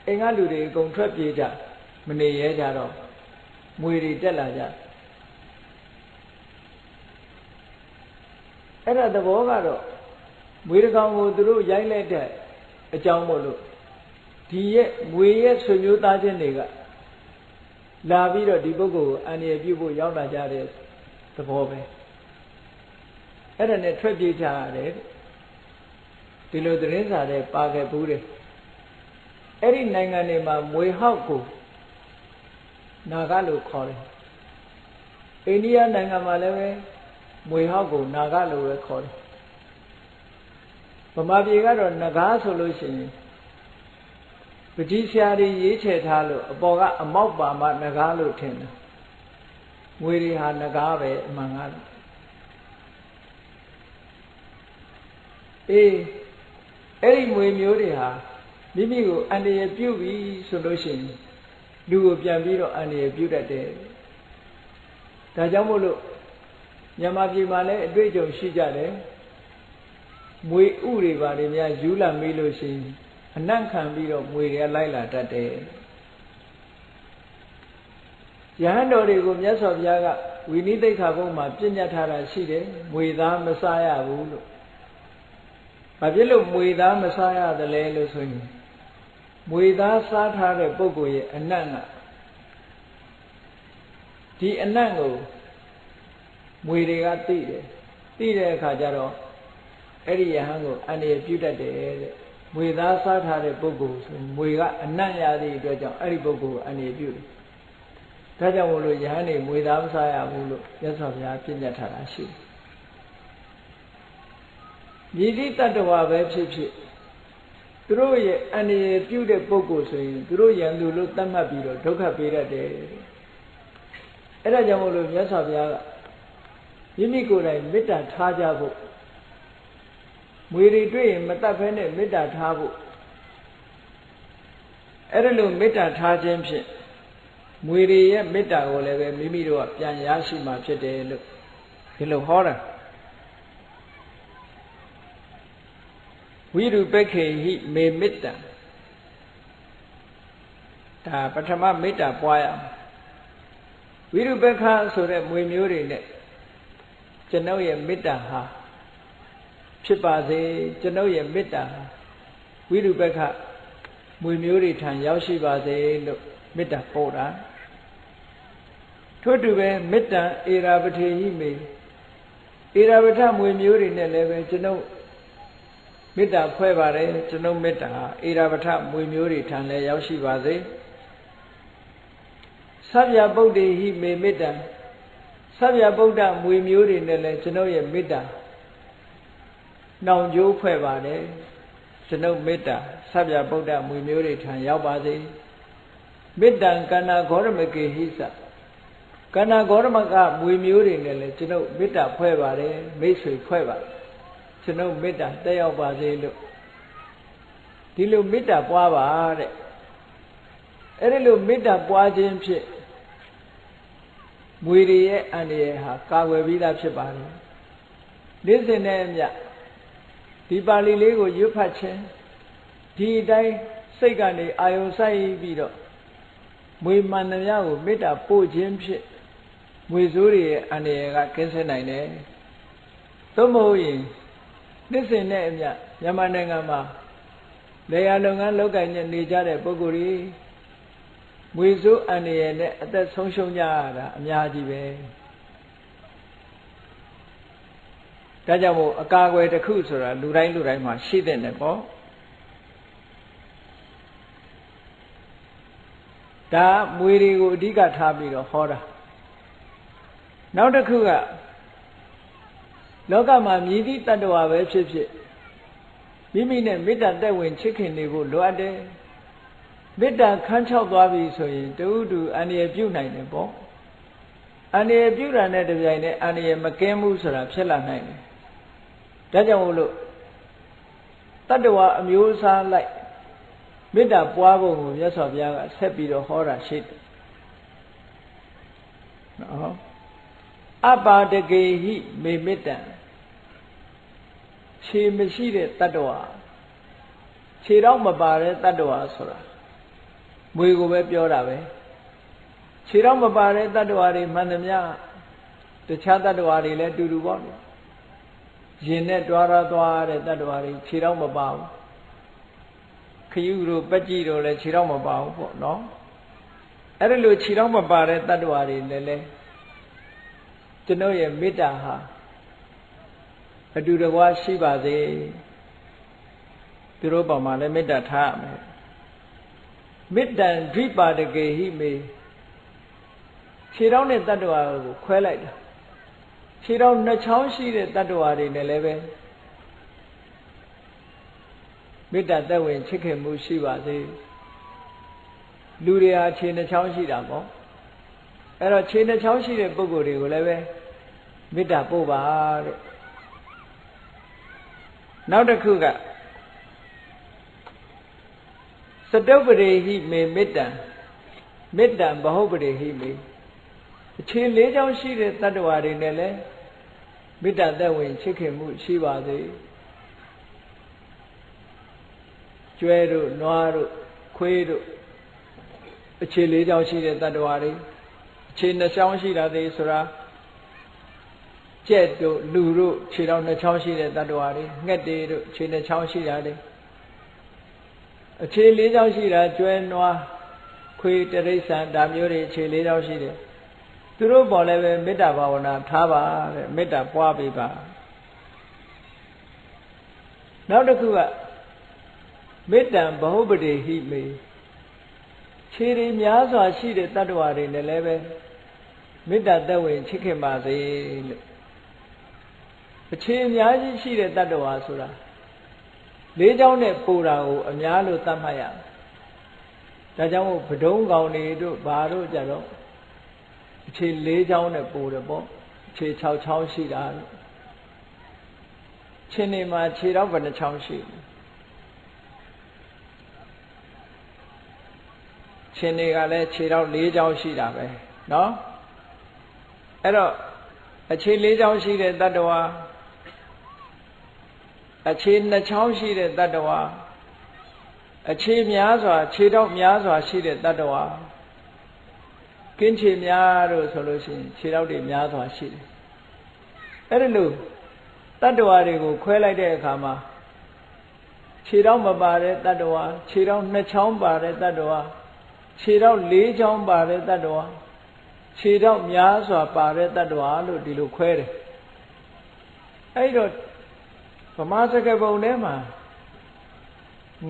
အိမ်ကလူတွေအကုန်ထွက်ပြေးကြမနေရဲကြတော့မွေတွေတက်လာကြအဲ့ဒါသဘောကတော့မွေတစ်ကောင်ကိုသူတို့ရိုက်လိုက်တဲ့အကြောင်းမို့လို့ဒီရဲ့မွေရဲ့ဆွေမျိုးသားချင်းတွေကလာပြီးတော့ဒီပုဂ္ဂိုလ်ကိုအန္တရာယ်ပြုဖို့ရောက်လာကြတဲ့သဘောပဲအဲ့ဒါနဲ့ထွက်ပြေးကြရတယ်ဒီလိုသတင်းစာတွေပါခဲ့ဘူးတယ်အဲ့ဒီနိုင်ငံတွေမှာမွေဟောက်ကိုနာဂလို့ခေါ်တယ်အိန္ဒိယနိုင်ငံမှာလည်းပဲမွေဟောက်ကိုနာဂလို့ပဲခေါ်တယ်ဗမာပြည်ကတော့နဂါဆိုလို့ရှိရင်ပတိဆရာတွေရေးချယ်ထားလို့အပေါ်ကအမောက်ပါမှနဂါလို့ထင်တယ်ငွေတွေဟာနဂါပဲအမှန်ကားအေးအဲ့ဒီငွေမျိုးတွေဟာမိမိကိုအန္တရာယ်ပြုပြီဆိုလို့ရှိရင်လူကိုပြန်ပြီးတော့အန္တရာယ်ပြုတတ်တယ်ဒါကြောင့်မို့လို့မြန်မာပြည်မှာလည်းအတွေ့အကြုံရှိကြတယ်မွေဥတွေပါတယ်များယူလာမေးလို့ရှိရင်အနံ့ခံပြီးတော့မွေတွေကလိုက်လာတတ်တယ်ယဟန်တော်တွေကိုမြတ်စွာဘုရားကဝိနည်းသိက္ခာပုဒ်မှာပြညတ်ထားတာရှိတယ်မွေသားမစားရဘူးလို့ဘာဖြစ်လို့မွေသားမစားရတယ်လဲလို့ဆိုရင်မွေသားစားထားတဲ့ပုဂ္ဂိုလ်ရဲ့အနံ့ကဒီအနံ့ကိုမွေတွေကသိတယ်သိတဲ့အခါကျတော့အဲ့ဒီယဟန်ကိုအန္တရာယ်ပြုတတ်တယ်တဲ့မွေသားစားထားတဲ့ပုဂ္ဂိုလ်ဆိုမွေကအနံ့ရသည့်အတွက်ကြောင့်အဲ့ဒီပုဂ္ဂိုလ်ကိုအန္တရာယ်ပြုတယ်ဒါကြောင့်မို့လို့ယဟန်တွေမွေသားမစားရဘူးလို့မြတ်စွာဘုရားပြညတ်ထားတာရှိတယ်မြည်သည့်တတ္တဝါပဲဖြစ်ဖြစ်သူတို့ရဲ့အန္တရာယ်ပြုတဲ့ပုဂ္ဂိုလ်ဆိုရင်သူတို့ရန်သူလို့သတ်မှတ်ပြီးတော့ဒုက္ခပေးတတ်တယ်အဲ့ဒါကြောင့်မို့လို့မြတ်စွာဘုရားကမိမိကိုယ်တိုင်မေတ္တာထားကြဖို့မွေတွေတွေ့ရင်မတတ်ဘဲနဲ့မေတ္တာထားဖို့အဲ့ဒါလို့မေတ္တာထားခြင်းဖြင့်မွေတွေရဲ့မေတ္တာကိုလည်းပဲမိမိတို့ကပြန်ရရှိမှဖြစ်တယ်လို့ဒီလိုဟောတာဝိရုပက္ခေဟိမေမေတ္တာဒါပထမမေတ္တာပွားရအောင်ဝိရုပက္ခဆိုတဲ့မွေမျိုးတွေနဲ့ကျွန်ုပ်ရဲ့မေတ္တာဟာဖြစ်ပါစေကျွန်ုပ်ရဲ့မေတ္တာဝိရုပက္ခမွေမျိုးတွေထံရောက်ရှိပါစေလို့မေတ္တာပို့တာထို့တူပဲမေတ္တာဧရာပထေဟိမေဧရာပထမွေမျိုးတွေနဲ့လည်းပဲကျွန်ုပ်မေတ္တာဖွဲ့ပါတယ်ကျွန်ုပ်မေတ္တာဧရာပထမွေမျိုးတွေထံလည်းရောက်ရှိပါစေသဗ္ဗယပုဒ္ဓေဟိမေမေတ္တာသဗ္ဗယဗုဒ္ဓမွေမျိုးတွေနဲ့လည်းကျွန်ုပ်ရဲ့မေတ္တာနှောင်ကြိုးဖွဲ့ပါတယ် ကျွန်ုပ်မေတ္တာဆဗျဗုဒ္ဓမွေမျိုးတွေထံရောက်ပါစေမေတ္တံကန္နာဂေါရမကေဟိသကန္နာဂေါရမကမွေမျိုးတွေနဲ့လည်းကျွန်ုပ်မေတ္တာဖွဲ့ပါတယ်မိတ်ဆွေဖွဲ့ပါတယ်ကျွန်ုပ်မေတ္တာတက်ရောက်ပါစေလို့ဒီလိုမေတ္တာပွားပါတဲ့အဲ့ဒီလိုမေတ္တာပွားခြင်းဖြင့်မွေတွေရဲ့အန္တရာယ်ဟာကာကွယ်ပြီးသားဖြစ်ပါတယ်နေ့စဉ်နဲ့အမျှဒီပါဠိလေးကိုရွတ်ဖတ်ခြင်းဒီအတိုင်းစိတ်ကနေအာယုံစိုက်ပြီးတော့မွေမှန်သမျှကိုမေတ္တာပို့ခြင်းဖြင့်မွေဆိုးတွေရဲ့အန္တရာယ်ကကင်းစင်နိုင်တယ်သို့မဟုတ်ရင်နေ့စဉ်နဲ့အမျှမြန်မာနိုင်ငံမှာလေယာလုပ်ငန်းလုပ်ကိုင်နေကြတဲ့ပုဂ္ဂိုလ်တွေမွေဆိုးအန္တရာယ်နဲ့အသက်ဆုံးရှုံးကြရတာအများကြီးပဲဒါကြောင့်မို့အကာအကွယ်တစ်ခုဆိုတာလူတိုင်းမှာရှိတဲ့နဲ့ပေါ့ဒါမွေတွေကိုအဓိကထားပြီးတော့ဟောတာနောက်တစ်ခုကလောကမှာမြည်သည့်တ attva ပဲဖြစ်ဖြစ်မိမိနဲ့မေတ္တာသက်ဝင်ချစ်ခင်နေဖို့လိုအပ်တယ်မေတ္တာခန်းချောက်သွားပြီဆိုရင်တူတူအန္တရာယ်ပြုနိုင်တယ်ပေါ့အန္တရာယ်ပြုတာနဲ့တပြိုင်နက်အန္တရာယ်မကင်းဘူးဆိုတာဖြစ်လာနိုင်တယ်ဒါကြောင့်မို့လို့တ attva အမျိုးအစားလိုက်မေတ္တာပွားဖို့ကိုမြတ်စွာဘုရားကဆက်ပြီးတော့ဟောတာရှိတယ်နော်အပါဒကေဟိမေမေတ္တံခြေမရှိတဲ့တ attva ခြေတော့မပါတဲ့တ attva ဆိုတာမွေကိုပဲပြောတာပဲခြေတော့မပါတဲ့တ attva တွေမှန်သမျှတခြားတ attva တွေလည်းတူတူပေါ့လေရင်နဲ့တွားသွားတဲ့တ attva တွေခြေတော့မပါဘူးခရုတို့ပက်ကြည့်တို့လည်းခြေတော့မပါဘူးပေါ့နော်အဲ့ဒါလို့ခြေတော့မပါတဲ့တ attva တွေလည်းကျွန်တော်ရဲ့မေတ္တာဟာအတူတကွာရှိပါစေသူတို့ပေါ်မှာလည်းမေတ္တာထားရမယ်မေတ္တံဒိပါဒကေဟိမေခြေထောက်နဲ့တ attva ကိုခွဲလိုက်တာခြေထောက်နှစ်ချောင်းရှိတဲ့တ attva တွေနဲ့လည်းပဲမေတ္တာသက်ဝင်ချစ်ခင်မှုရှိပါစေလူတွေဟာခြေနှစ်ချောင်းရှိတာပေါ့အဲ့တော့ခြေနှစ်ချောင်းရှိတဲ့ပုဂ္ဂိုလ်တွေကိုလည်းပဲမေတ္တာပို့ပါတဲ့နောက်တစ်ခုကစတုပ္ပရိဟိမေမေတ္တံမေတ္တံဘဟုပ္ပရိဟိမေအခြေ၄ချောင်းရှိတဲ့တ attva တွေနဲ့လည်းမေတ္တာသက်ဝင်ချစ်ခင်မှုရှိပါစေကျွဲတို့နွားတို့ခွေးတို့အခြေ၄ချောင်းရှိတဲ့တ attva တွေအခြေ၂ချောင်းရှိတာတွေဆိုတာကြက်တို့လူတို့ခြေတော်၂ချောင်းရှိတဲ့တ attva တွေငှက်တွေတို့ခြေ၂ချောင်းရှိတာတွေအခြေ၄ချောင်းရှိတာကျွဲနွားခွေးတိရစ္ဆာန်ဒါမျိုးတွေအခြေ၄ချောင်းရှိတယ်သူတို့ပေါ်လည်းပဲမေတ္တာဘာဝနာထားပါတဲ့မေတ္တာပွားပေးပါနောက်တစ်ခုကမေတ္တံဘဟုပ္ပတိဟိမေခြေတွေများစွာရှိတဲ့တ attva တွေနဲ့လည်းပဲမေတ္တာသက်ဝင်ချစ်ခင်ပါစေလို့အခြေအများကြီးရှိတဲ့တ attva ဆိုတာ၄ချောင်းနဲ့ပို့တာကိုအများလို့သတ်မှတ်ရဒါကြောင့်မို့ဗဒုံးကောင်တွေတို့ဘာတို့ကြတော့အခြေ၄ချောင်းနဲ့ပို့တယ်ပေါ့အခြေ၆ချောင်းရှိတာလို့ခြေနေမှာခြေတော့ဘယ်နှချောင်းရှိခြေနေကလည်းခြေတော့၄ချောင်းရှိတာပဲเนาะအဲ့တော့အခြေ၄ချောင်းရှိတဲ့တ attva အခြေ၂ချောင်းရှိတဲ့တ attva အခြေများစွာခြေတော့များစွာရှိတဲ့တ attva ကင်းခြေများတို့ဆိုလို့ရှိရင်ခြေတော့တွေများစွာရှိတယ်အဲ့ဒါလို့တ attva တွေကိုခွဲလိုက်တဲ့အခါမှာခြေတော့မပါတဲ့တ attva ခြေတော့၂ချောင်းပါတဲ့တ attva ခြေတော့၄ချောင်းပါတဲ့တ attva ခြေတော့များစွာပါတဲ့တ attva လို့ဒီလိုခွဲတယ်အဲ့တော့ဗမာစကားပုံထဲမှာ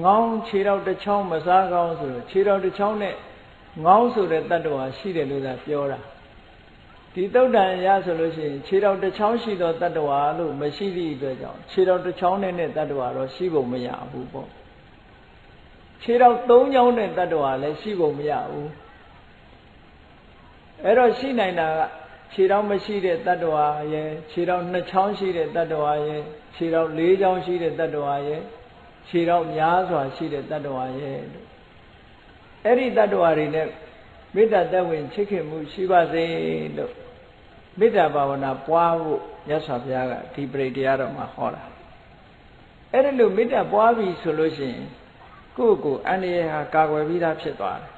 ငေါင်းခြေတော့တစ်ချောင်းမစားကောင်းဆိုတော့ခြေတော့တစ်ချောင်းနဲ့ငေါင်းဆိုတဲ့တ attva ရှိတယ်လို့သာပြောတာ ဒီသုတ်တန်ရဆိုလို့ရှိရင်ခြေတော်တစ်ချောင်းရှိသောတတ္တဝါလို့မရှိသည့်အတွက်ကြောင့်ခြေတော်တစ်ချောင်းနဲ့တတ္တဝါတော့ရှိဖို့မရဘူးပေါ့ခြေတော်၃ချောင်းနဲ့တတ္တဝါလည်းရှိဖို့မရဘူးအဲ့တော့ရှိနိုင်တာကခြေတော်မရှိတဲ့တတ္တဝါရဲ့ခြေတော်2ချောင်းရှိတဲ့တတ္တဝါရဲ့ခြေတော်4ချောင်းရှိတဲ့တတ္တဝါရဲ့ခြေတော်များစွာရှိတဲ့တတ္တဝါရဲ့လို့အဲ့ဒီတတ္တဝါတွေနဲ့မေတ္တာသက်ဝင်ချစ်ခင်မှုရှိပါစေလို့မေတ္တာဘာဝနာပွားဖို့မြတ်စွာဘုရားကဒီပရိတရားတော်မှာဟောတာအဲ့ဒါလို့မေတ္တာပွားပြီဆိုလို့ရှိရင်ကိုယ့်ကိုယ်အန္တရာယ်ဟာကာကွယ်ပြီးသားဖြစ်သွားတယ်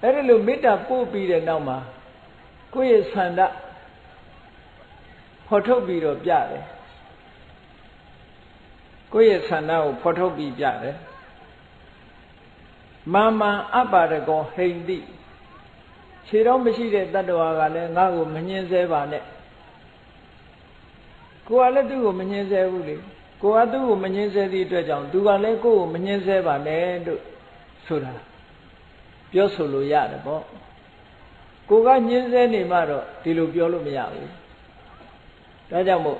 အဲ့ဒါလို့မေတ္တာပို့ပြီးတဲ့နောက်မှာကိုယ့်ရဲ့ဆန္ဒဖော်ထုတ်ပြီးတော့ပြတယ်ကိုယ့်ရဲ့ဆန္ဒကိုဖော်ထုတ်ပြီးပြတယ်မာမံအပ္ပါဒကောဟိန္တိခြေတော်မရှိတဲ့တတ္တဝါကလည်းငါ့ကိုမညှင်းဆဲပါနဲ့ကိုယ်ကလည်းသူ့ကိုမညှင်းဆဲဘူးလေကိုယ်ကသူ့ကိုမညှင်းဆဲသည့်အတွက်ကြောင့်သူကလည်းကိုယ့်ကိုမညှင်းဆဲပါနဲ့လို့ဆိုတာပြောဆိုလို့ရတယ်ပေါ့ကိုကညှင်းဆဲနေမှတော့ဒီလိုပြောလို့မရဘူးဒါကြောင့်မို့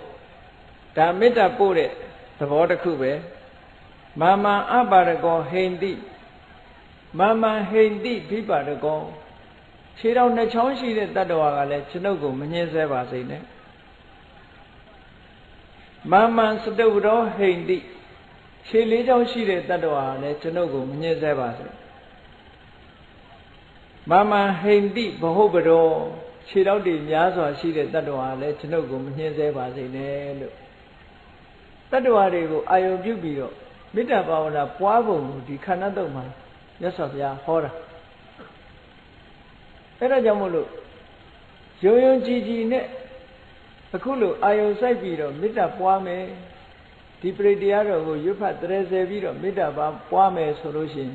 ဒါမေတ္တာပို့တဲ့သဘောတစ်ခုပဲမာမံအပ္ပါဒကောဟိန္တိမာမံဟိန္တိဘိပါဒကောခြေတော်2ချောင်းရှိတဲ့တတ္တဝါကလည်းကျွန်ုပ်ကိုမညှင်းဆဲပါစေနဲ့မာမံစတုဝရောဟိန္တိခြေ4ချောင်းရှိတဲ့တတ္တဝါကလည်းကျွန်ုပ်ကိုမညှင်းဆဲပါစေမာမံဟိန္တိဘဟုပရောခြေတော်တွေများစွာရှိတဲ့တတ္တဝါကလည်းကျွန်ုပ်ကိုမညှင်းဆဲပါစေနဲ့လို့တတ္တဝါတွေကိုအာယုံပြုပြီးတော့မေတ္တာဘာဝနာပွားပုံကိုဒီခန္ဓာတုတ်မှာမြတ်စွာဘုရားဟောတာအဲ့ဒါကြောင့်မို့လို့ယုံယုံကြည်ကြည်နဲ့အခုလိုအာယုံစိုက်ပြီးတော့မေတ္တာပွားမယ်ဒီပရိတရားတော်ကိုရွတ်ဖတ်တရေဆယ်ပြီးတော့မေတ္တာပွားမယ်ဆိုလို့ရှိရင်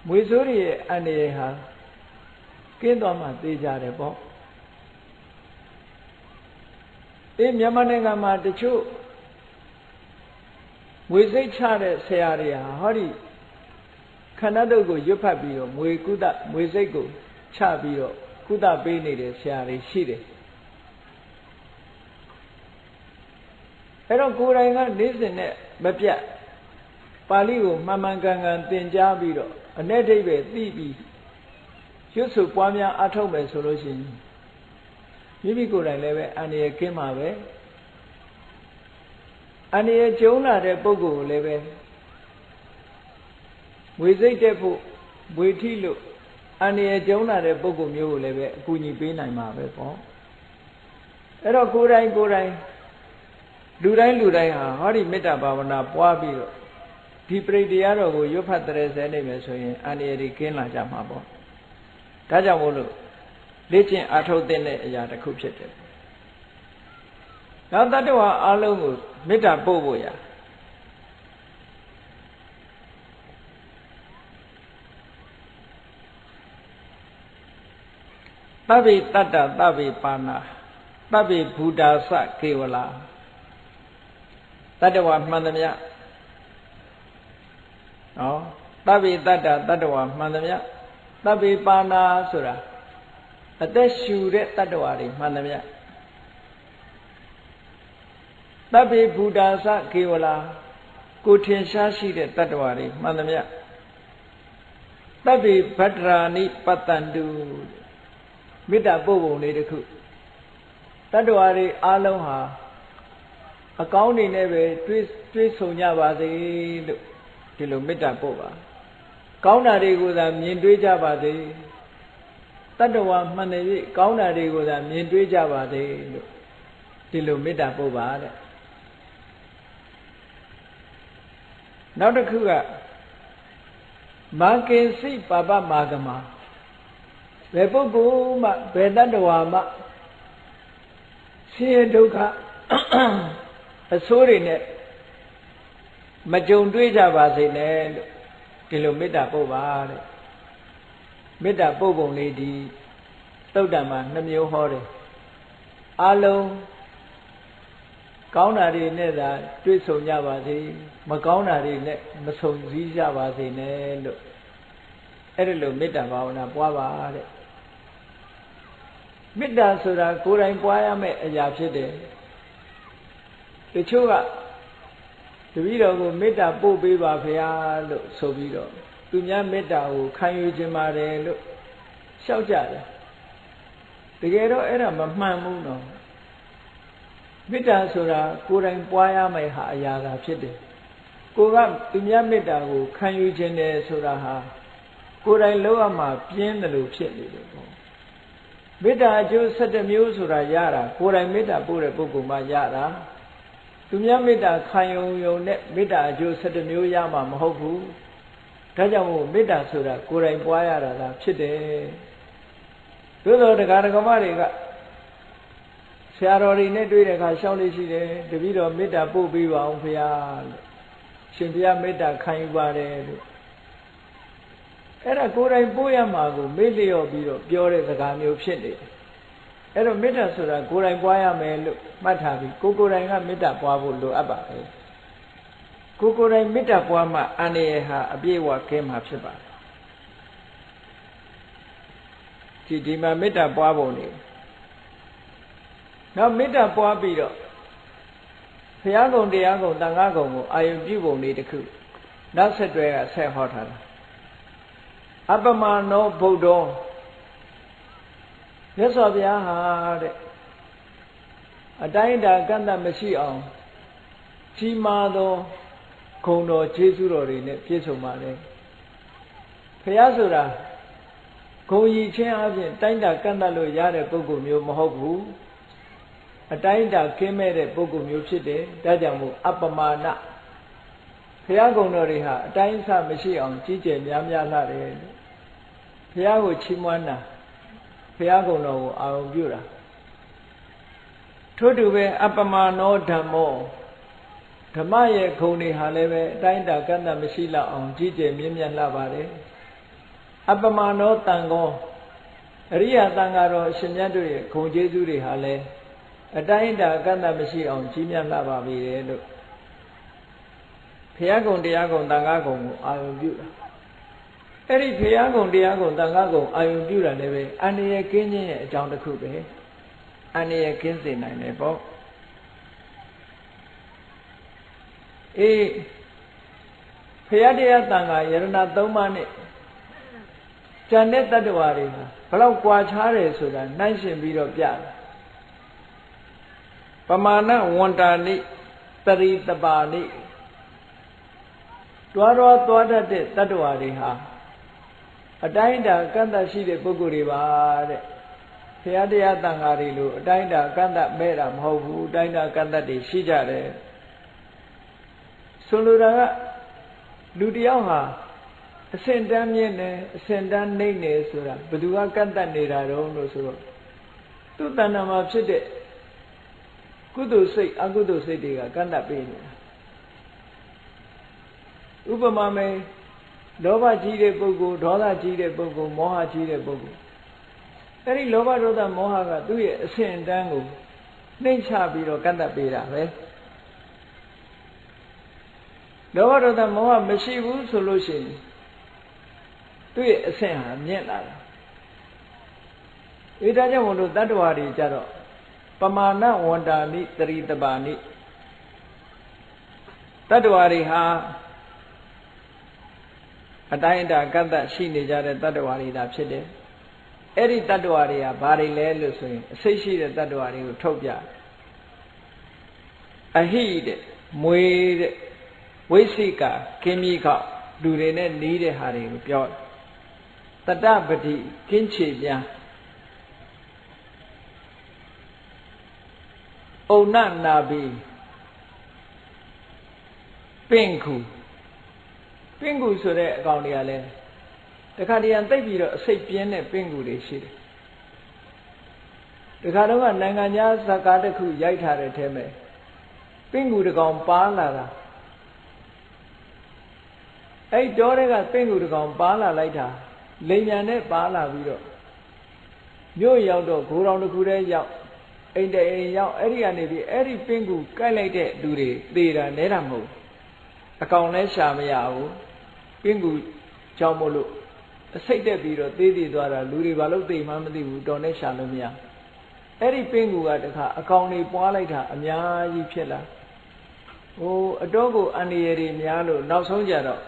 မွေဆိုးတွေရဲ့အန္တရာယ်ဟာကင်းသွားမှသိကြတယ်ပေါ့မြန်မာနိုင်ငံမှာတချို့မွေစိတ်ချတဲ့ဆရာတွေဟာဟောဒီခန္ဓာတုတ်ကိုရွတ်ဖတ်ပြီးတော့မွေစိတ်ကိုချပြီးတော့ကုသပေးနေတဲ့ဆရာတွေရှိတယ်အဲ့တော့ကိုယ်တိုင်ကနေ့စဉ်နဲ့မပြတ်ပါဠိကိုမှန်မှန်ကန်ကန်သင်ကြားပြီးတော့အ내ဒိဗ္ဗေသိပြီးရွတ်ဆိုပွားများအထောက်မယ်ဆိုလို့ရှိရင်မိမိကိုယ်တိုင်လည်းပဲအန္တရာယ်ကင်းမှာပဲအန္တရာယ်ကျုံလာတဲ့ပုဂ္ဂိုလ်ကိုလည်းပဲမွေစိတ်တက်ဖို့မွေထိလို့အန္တရာယ်ကျုံလာတဲ့ပုဂ္ဂိုလ်မျိုးကိုလည်းပဲအကူအညီပေးနိုင်မှာပဲပေါ့အဲ့တော့ကိုယ်တိုင်လူတိုင်းဟာဟောဒီမေတ္တာဘာဝနာပွားပြီးတော့ဒီပရိတရားတော်ကိုရွတ်ဖတ်တရေဆဲနိုင်မယ်ဆိုရင်အန္တရာယ်တွေကင်းလာကြမှာပေါ့ဒါကြောင့်မို့လို့လေ့ကျင့်အားထုတ်တဲ့အရာတစ်ခုဖြစ်တယ်နောက်တတ္တဝါအလုံးကိုမေတ္တာပို့ဖို့ရသဗ္ဗေတတ္တသဗ္ဗေပါဏာသဗ္ဗေဘူတာသကေဝလာတတ္တဝါမှန်သမျှနော်သဗ္ဗေတတ္တတတ္တဝါမှန်သမျှသဗ္ဗေပါဏာဆိုတာအသက်ရှူတဲ့တတ္တဝါတွေမှန်သမျှသဗ္ဗေဘူတာသကေဝလာကိုထင်ရှားရှိတဲ့တတ္တဝါတွေမှန်သမျှသဗ္ဗေဗတ္တရာနိပတ္တန္တုမေတ္တာပို့ပုံလေးတစ်ခုတတ္တဝါတွေအားလုံးဟာအကောင်းနေနဲ့ပဲတွေးဆုံကြပါစေလို့ဒီလိုမေတ္တာပို့ပါကောင်းတာတွေကိုသာမြင်တွေ့ကြပါစေတတ္တဝါမှန်တယ်ပြီကောင်းတာတွေကိုသာမြင်တွေ့ကြပါစေလို့ဒီလိုမေတ္တာပို့ပါတဲ့နောက်တစ်ခုကမာကိစိပါပမာဂမဘယ်ပုဂ္ဂိုလ်မှဘယ်တတ္တဝါမှဆင်းရဲဒုက္ခအဆိုးတွေနဲ့မကြုံတွေ့ကြပါစေနဲ့လို့ဒီလိုမေတ္တာပို့ပါတဲ့မေတ္တာပို့ပုံလေးဒီသုတ်တံမှာ2မျိုးဟောတယ်အလုံးကောင်းတာတွေနဲ့သာတွေ့ဆုံကြပါစေမကောင်းတာတွေနဲ့မဆုံစည်းကြပါစေနဲ့လို့အဲ့ဒီလိုမေတ္တာဘာဝနာပွားပါတဲ့ မေတ္တာဆိုတာကိုယ်တိုင်ပွားရမယ့်အရာဖြစ်တယ်တချို့ကတပည့်တော်ကိုမေတ္တာပို့ပေးပါဖေဟာလို့ဆိုပြီးတော့သူများမေတ္တာကိုခံယူခြင်းပါတယ်လို့လျှောက်ကြတယ်တကယ်တော့အဲ့ဒါမမှန်ဘူးနော်မေတ္တာဆိုတာကိုယ်တိုင်ပွားရမယ့်ဟာအရာသာဖြစ်တယ်ကိုကသူများမေတ္တာကိုခံယူခြင်းတယ်ဆိုတာဟာကိုယ်တိုင်လောက်ရမှာပြင်းတယ်လို့ဖြစ်နေတယ်ပေါ့မေတ္တာအကျိုး17မျိုးဆိုတာရတာကိုယ်တိုင်မေတ္တာပို့တဲ့ပုဂ္ဂိုလ်မှရတာသူများမေတ္တာခံယုံနဲ့မေတ္တာအကျိုး17မျိုးရမှာမဟုတ်ဘူးဒါကြောင့်မို့မေတ္တာဆိုတာကိုယ်တိုင်ပွားရတာသာဖြစ်တယ်သို့သောတရားဓမ္မတွေကဆရာတော်တွေနဲ့တွေ့တဲ့အခါရှောင်းလေးရှိတယ်တပည့်တော်မေတ္တာပို့ပေးပါအောင်ဖေဟာလို့ရှင်ဘုရားမေတ္တာခံယူပါတယ်လို့အဲ့ဒါကိုယ်တိုင်ပို့ရမှာကိုမေ့လျော့ပြီးတော့ပြောတဲ့စကားမျိုးဖြစ်နေတယ်အဲ့တော့မေတ္တာဆိုတာကိုယ်တိုင်ပွားရမယ်လို့မှတ်ထားပြီးကိုယ်တိုင်ကမေတ္တာပွားဖို့လိုအပ်ပါတယ်ကိုယ်တိုင်မေတ္တာပွားမှအန္တရာယ်ဟာအပြည့်အဝကင်းမှာဖြစ်ပါတယ်ဒီမှာမေတ္တာပွားဖို့နေနောက်မေတ္တာပွားပြီးတော့ဘုရားကုံတရားကုံသံဃာကုံကိုအာယုပြုပုံလေးတစ်ခုနောက်ဆက်တွဲကဆက်ဟောထားတာအပမနောဗုဒ္ဓောမြတ်စွာဘုရားဟာတဲ့အတိုင်းအတာကန့်သတ်မရှိအောင်ကြီးမားသောဂုဏ်တော်ကျေးဇူးတော်တွေနဲ့ပြည့်စုံပါတယ်ဘုရားဆိုတာဂုဏ်ရည်ချင်းအပြင်တိုင်းတာကန့်သတ်လို့ရတဲ့ပုဂ္ဂိုလ်မျိုးမဟုတ်ဘူးအတိုင်းတာကင်းမဲ့တဲ့ပုဂ္ဂိုလ်မျိုးဖြစ်တယ်ဒါကြောင့်မို့အပမာဏဘုရားဂုဏ်တော်တွေဟာအတိုင်းအဆမရှိအောင်ကြီးကျယ်များများလှတယ်ဘုရားကိုချီးမွမ်းတာဘုရားဂုဏ်တော်ကိုအာရုံပြုတာထို့တူပဲအပမာနောဓမ္မောဓမ္မရဲ့ဂုဏ်တွေဟာလည်းပဲအတိုင်းတာကန့်သတ်မရှိလောက်အောင်ကြီးကျယ်မြင့်မြတ်လှပါတယ်အပမာနောတန်ခောအရိယသံဃာတော်အရှင်မြတ်တို့ရဲ့ဂုဏ်ကျေးဇူးတွေဟာလည်းအတိုင်းအတာကန့်သတ်မရှိအောင်ကြီးမြတ်လှပါပြီလေလို့ဘုရားကုံတရားကုံသံဃာကုံကိုအာရုံပြုတာအဲ့ဒီဘုရားကုံတရားကုံသံဃာကုံအာရုံပြုတာလည်းပဲအန္တရာယ်ကင်းခြင်းရဲ့အကြောင်းတစ်ခုပဲအန္တရာယ်ကင်းစေနိုင်တယ်ပေါ့အေးဘုရားတရားသံဃာယရဏ3ပါးနဲ့ဉာဏ်နဲ့တတ္တဝါတွေဟာဘလောက်ကွာခြားတယ်ဆိုတာနှိုင်းရှင်ပြီးတော့ပြတယ်ပမာဏဝန္တာနိတရိတပါနိတွားသွားတတ်တဲ့တတ္တဝါတွေဟာအတိုင်းအတာကန့်သတ်ရှိတဲ့ပုဂ္ဂိုလ်တွေပါတဲ့ဘုရားတရားသံဃာတွေလို့အတိုင်းအတာကန့်သတ်မဲ့တာမဟုတ်ဘူးအတိုင်းအတာကန့်သတ်တွေရှိကြတယ်ဆိုလိုတာကလူတယောက်ဟာအစင်တန်းမြင့်တယ်အစင်တန်းနှိမ့်တယ်ဆိုတာဘယ်သူကကန့်သတ်နေတာတော့လို့ဆိုတော့သူ့တဏ္ဍာမှာဖြစ်တဲ့ကုသိုလ်စိတ်အကုသိုလ်စိတ်တွေကကန့်သတ်ပေးနေတာဥပမာမယ်လောဘကြီးတဲ့ပုဂ္ဂိုလ်ဒေါသကြီးတဲ့ပုဂ္ဂိုလ်မောဟကြီးတဲ့ပုဂ္ဂိုလ်အဲ့ဒီလောဘဒေါသမောဟကသူ့ရဲ့အဆင့်အတန်းကိုနှိမ့်ချပြီးတော့ကန့်သတ်ပေးတာပဲလောဘဒေါသမောဟမရှိဘူးဆိုလို့ရှိရင်သူ့ရဲ့အဆင့်ဟာမြင့်လာတာအဲဒါကြောင့်မို့လို့တတ္တဝါတွေကြတော့ပမာဏဝန္တာနိတရိတပါနိတတ္တဝါတွေဟာအတိုင်းအတာကန့်သတ်ရှိနေကြတဲ့တတ္တဝါတွေသာဖြစ်တယ်အဲ့ဒီတတ္တဝါတွေကဘာတွေလဲလို့ဆိုရင်အစိတ်ရှိတဲ့တတ္တဝါတွေကိုထုတ်ပြအဟိတဲ့မွေတဲ့ဝိသိကကင်းမြေခောက်လူတွေနဲ့နီးတဲ့ဟာတွေကိုပြောတတ္တပတိကင်းချေပြန်ဩနနာဘိပင့်ခုပင့်ခုဆိုတဲ့အကောင်တွေကလည်းတခါတည်းသိပ်ပြီးတော့အစိတ်ပြင်းတဲ့ပင့်ခုတွေရှိတယ်တခါတော့ကနိုင်ငံခြားဇာကားတစ်ခုရိုက်ထားတဲ့ထဲမှာပင့်ခုတစ်ကောင်ပါလာတာအဲ့တောတွေကပင့်ခုတစ်ကောင်ပါလာလိုက်တာလိမ်ညာနဲ့ပါလာပြီးတော့မြို့ရောက်တော့ဂိုးတောင်တစ်ခုတည်းရောက်အိမ်တဲ့အိမ်ရောက်အဲ့ဒီကနေပြီးအဲ့ဒီပင့်ကူကိုက်လိုက်တဲ့လူတွေသေတာနဲတာမဟုတ်အကောင်လဲရှာမရဘူးပင့်ကူကြောင့်မို့လို့အစိတ်တက်ပြီးတော့သေးသေးသွားတာလူတွေဘာလို့သေမှမသိဘူးတော်နဲ့ရှာလို့မရ အဲ့ဒီပင်ကူကတခါအကောင်တွေပွားလိုက်တာအများကြီးဖြစ်လာအတော့ကိုအန္တရာယ်တွေများလို့နောက်ဆုံးကြတော့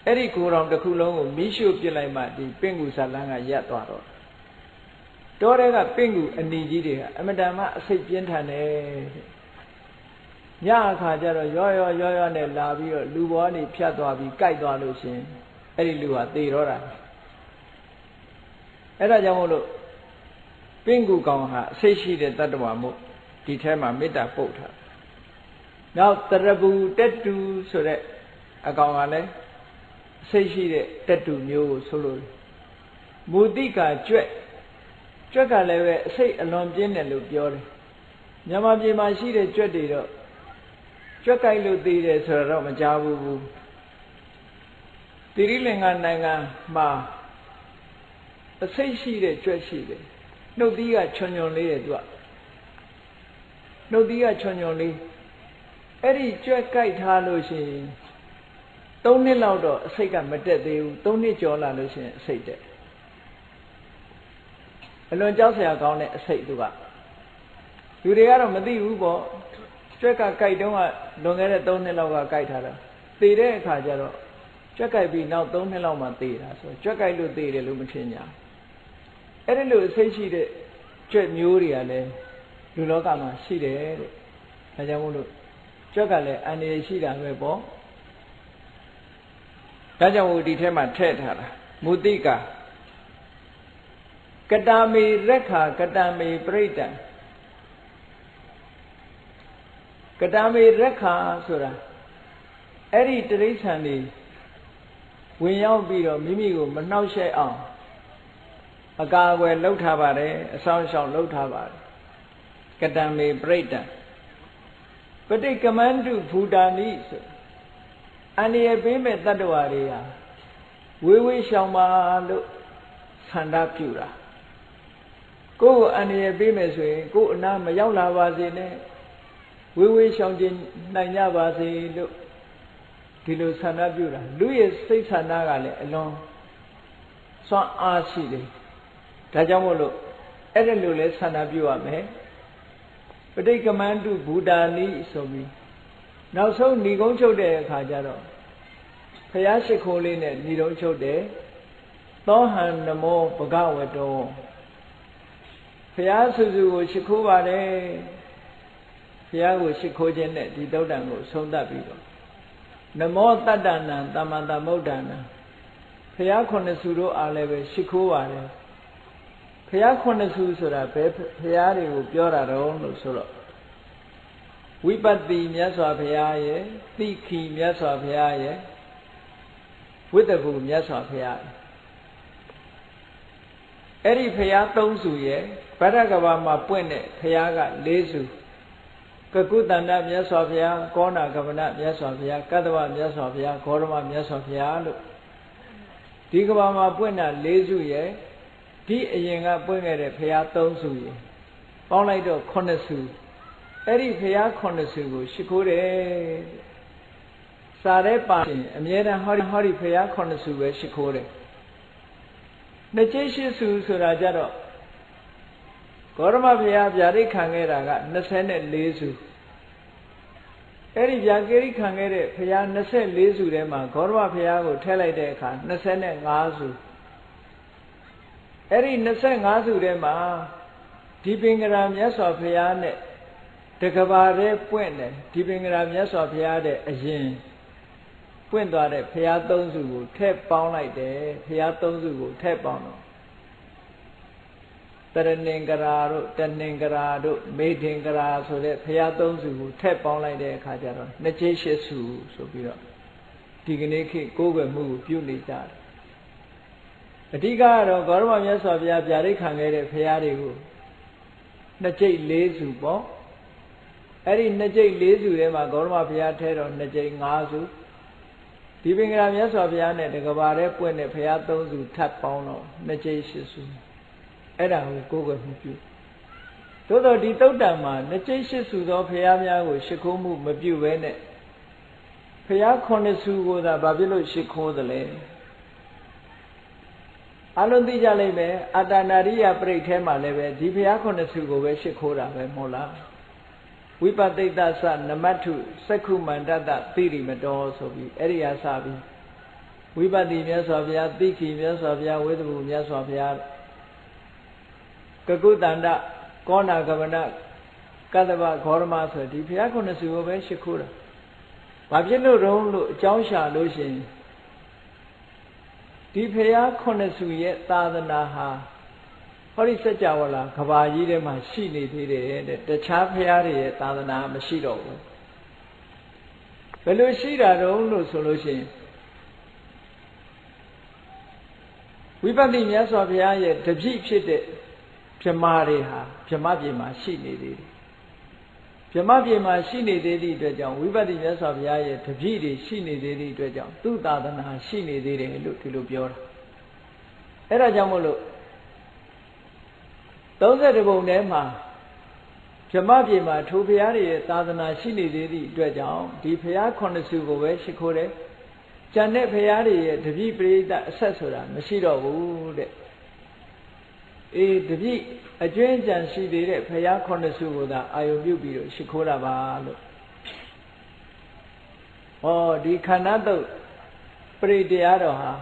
အဲ့ဒီကိုယ်တော်တစ်ခုလုံးကိုမိရှုပစ်လိုက်မှဒီပင်ကူဇာလန်းကရပ်သွားတော့တောထဲကပင်ကူအနီကြီးတွေကအမတန်မှအစိတ်ပြင်းထန်တယ်ညအခါကျတော့ရောနဲ့လာပြီးတော့လူဘောကနေဖြတ်သွားပြီးကြိုက်သွားလို့ရှင်အဲ့ဒီလူဟာသေတော့တာအဲ့ဒါကြောင့်မို့လို့ပင်ကူကောင်ဟာအစိတ်ရှိတဲ့တတ္တဝါမို့ဒီထဲမှာမေတ္တာပုတ်ထားနောက်တရပူတက်တူဆိုတဲ့အကောင်ကလည်းအစိတ်ရှိတဲ့တက်တူမျိုးကိုဆိုလို့မူတိကာကြွက်ကလည်းပဲအစိတ်အလွန်ပြင်းတယ်လို့ပြောတယ်မြန်မာပြည်မှာရှိတဲ့ကြွက်တွေတော့ကြွက်ကြိုက်လို့သေးတယ်ဆိုတော့မကြားဘူးတိရိလင်္ကာနိုင်ငံမှာအစိတ်ရှိတဲ့ကြွက်ရှိတယ်နှုတ်သီးကချွန်လေးတယ်သူကနှုတ်သီးကချွန်လေးအဲ့ဒီကြွက်ကြိုက်ထားလို့ရှိရင်3နှစ်လောက်တော့အစိတ်ကမတက်သေးဘူး3နှစ်ကျော်လာလို့ရှိရင်အစိတ်တက်အလွန်ကြောက်စရာကောင်းတဲ့အစိတ်သူကလူတွေကတော့မသိဘူးပေါ့ကြွက်ကကြိုက်တုန်းကလွန်ခဲ့တဲ့3နှစ်လောက်ကကြိုက်ထားတာသေတဲ့အခါကျတော့ကြွက်ကြိုက်ပြီးနောက်3နှစ်လောက်မှသေတာဆိုကြွက်ကြိုက်လို့သေတယ်လို့မထင်ကြအဲ့ဒီလိုအစိတ်ရှိတဲ့ကြွက်မျိုးတွေကလည်းလူလောကမှာရှိတယ်တဲ့ဒါကြောင့်မို့လို့ကြွက်ကလည်းအန္တရာယ်ရှိတာပဲပေါ့ဒါကြောင့်မို့ဒီထဲမှာထည့်ထားတာမုတိကာကတာမေရက်ခာကတာမေပရိဒံကတာမေရက်ခာဆိုတာအဲ့ဒီတိရစ္ဆာန်တွေဝင်ရောက်ပြီးတော့မိမိကိုမနှောက်ယှက်အောင်အကာအကွယ်လုပ်ထားပါတယ်အဆောင်ရှောက်လုပ်ထားပါတယ်ကတံမေပရိဒံပဋိကမန္တုဘူတာနိဆိုအန္တရာယ်ပေးမဲ့တတ္တဝါတွေဟာဝေးဝေးရှောင်ပါလို့ဆန္ဒပြုတာကိုယ်အန္တရာယ်ပေးမယ်ဆိုရင်ကိုယ်အနာမရောက်လာပါစေနဲ့ဝေးဝေးရှောင်ကျင်နိုင်ကြပါစေလို့ဒီလိုဆန္ဒပြုတာလူရဲ့စိတ်ဆန္ဒကလည်းအလွန်စွမ်းအားရှိတယ်ဒါကြောင့်မို့လို့အဲ့ဒါလိုလဲဆန္ဒပြုရမယ်ပဋိကမန္တုဘူတာနိဆိုပြီးနောက်ဆုံးဏီကုန်းချုပ်တဲ့အခါကျတော့ဘုရားရှိခိုးလေးနဲ့ဏီကုန်းချုပ်တယ်သောဟံနမောဘဂဝတောဘုရားစုစုကိုရှိခိုးပါတယ်ဘုရားကိုရှိခိုးခြင်းနဲ့ဒီသုတ်တံကိုဆုံးသတ်ပြီးတော့နမောတတ္တနံသမ္မာသမ္ဗုဒ္ဓနာဘုရားခုနှစ်စုတို့အားလည်းပဲရှိခိုးပါတယ်ဘုရားခုနှစ်စုဆိုတာဘယ်ဘုရားတွေကိုပြောတာတော့လို့ဆိုတော့ဝိပတ္တိမြတ်စွာဘုရားရဲ့တိခိမြတ်စွာဘုရားရဲ့ဝိတ္တကူမြတ်စွာဘုရားအဲ့ဒီဘုရား၃စုရဲ့ဗဒ္ဒကဘာမှာပွင့်တဲ့ဘုရားက၄စုကကုတန္တမြတ်စွာဘုရားကောဏကဗနမြတ်စွာဘုရားကတ္တဝမြတ်စွာဘုရားဂေါရမမြတ်စွာဘုရားလို့ဒီကဘာမှာပွင့်တာ၄စုရဲ့ဒီအရင်ကပွင့်ခဲ့တဲ့ဘုရား၃စုရဲ့ပေါင်းလိုက်တော့9စုအဲ့ဒီဘုရား9စုကိုရှိခိုးတယ်စာရဲပါရင်အမြဲတမ်းဟောဒီဘုရား9စုပဲရှိခိုးတယ်နှစ်ကျိရှိစုဆိုတာကြတော့ဂေါရမဘုရားဗျာဒိတ်ခံခဲ့တာက24စုအဲ့ဒီဗျာကိရိခံခဲ့တဲ့ဘုရား24စုထဲမှာဂေါရမဘုရားကိုထည့်လိုက်တဲ့အခါ25စုအဲ့ဒီ25စုထဲမှာဒီပင်္ဂရာမြတ်စွာဘုရားနဲ့တကဘာတဲ့ပွင့်တယ်ဒီပင်္ဂရာမြတ်စွာဘုရားတဲ့အရင်ပွင့်သွားတဲ့ဘုရား၃စုကိုထည့်ပေါင်းလိုက်တယ်ဘုရား၃စုကိုထည့်ပေါင်းတော့တရဏင်္ဂရာတို့တဏင်္ဂရာတို့မေဒင်္ဂရာဆိုတဲ့ဘုရား၃စုကိုထည့်ပေါင်းလိုက်တဲ့အခါကျတော့နှစ်ကျိ၈စုဆိုပြီးတော့ဒီကနေ့ခေတ်ကိုးကွယ်မှုကိုပြုနေကြတယ်အဓိကကတော့ဂေါရမမြတ်စွာဘုရားဗျာဒိတ်ခံခဲ့တဲ့ဘုရားတွေကိုနှစ်ကျိ၄စုပေါ့အဲ့ဒီနှစ်ကျိ၄စုထဲမှာဂေါရမဘုရားထဲတော့နှစ်ကျိ၅စုဒီပင်္ဂရာမြတ်စွာဘုရားနဲ့တကဘာတဲ့ပွင့်တဲ့ဘုရား၃စုထပ်ပေါင်းတော့နှစ်ကျိ၈စုအဲ့ဒါကိုကိုးကွယ်မှုပြုသို့တော့ဒီသုတ်တံမှာနှစ်ကျိ၈စုသောဘုရားများကိုရှိခိုးမှုမပြုဘဲနဲ့ဘုရား9စုကိုသာဘာဖြစ်လို့ရှိခိုးသလဲ အလုံးသိကြလိမ့်မယ်အတ္တနာရိယပြိဋ္ဌဲမှာလည်းပဲဒီဘုရားခုနှစ်ဆူကိုပဲရှ िख ိုးတာပဲမဟုတ်လားဝိပဿိတသနမတ္ထုစက္ခုမန္တတသိရိမတောဆိုပြီးအဲ့ဒီဟာစပြီးဝိပဿိမြတ်စွာဘုရားသိခိမြတ်စွာဘုရားဝိသဗုမြတ်စွာဘုရားကကုတန္တကောနာကမနကတ္တဗဂေါရမဆိုဒီဘုရားခုနှစ်ဆူကိုပဲရှ िख ိုးတာဘာဖြစ်လို့တုံးလို့အကြောင်းရှာလို့ရှိရင်ဒီဘုရားခုနှစ်ဆူရဲ့သာသနာဟာဟောဒီစัจ java လာကဘာကြီးထဲမှာရှိနေသေးတယ်တဲ့တခြားဘုရားတွေရဲ့သာသနာမရှိတော့ဘူးဘယ်လိုရှိတာတုံးလို့ဆိုလို့ရှိရင်ဝိပဿနာမြတ်စွာဘုရားရဲ့တပည့်ဖြစ်တဲ့ဗြဟ္မာတွေဟာဗြဟ္မပြေမှာရှိနေသေးတယ်ဗြဟ္မပြေမှာရှိနေသေးသည့်အတွက်ကြောင့်ဝိပဿနာမြတ်စွာဘုရားရဲ့တပည့်တွေရှိနေသေးသည့်အတွက်ကြောင့်သူ့သာသနာရှိနေသေးတယ်လို့ဒီလိုပြောတာအဲ့ဒါကြောင့်မို့လို့30ပုံထဲမှာဗြဟ္မပြေမှာထိုဘုရားတွေရဲ့သာသနာရှိနေသေးသည့်အတွက်ကြောင့်ဒီဘုရားခုနှစ်ဆူကိုပဲရှ िख ိုးတယ်ကျန်တဲ့ဘုရားတွေရဲ့တပည့်ပရိသတ်အဆက်ဆိုတာမရှိတော့ဘူးတဲ့အေးတပည့်အကျွင်းကြံရှိသေးတဲ့ဘုရားခုနှစ်ဆူကိုသာအာယုပြုပြီးတော့ရှ िख ိုးတာပါလို့ဟောဒီခန္ဓာတုတ်ပရိတရားတော်ဟာ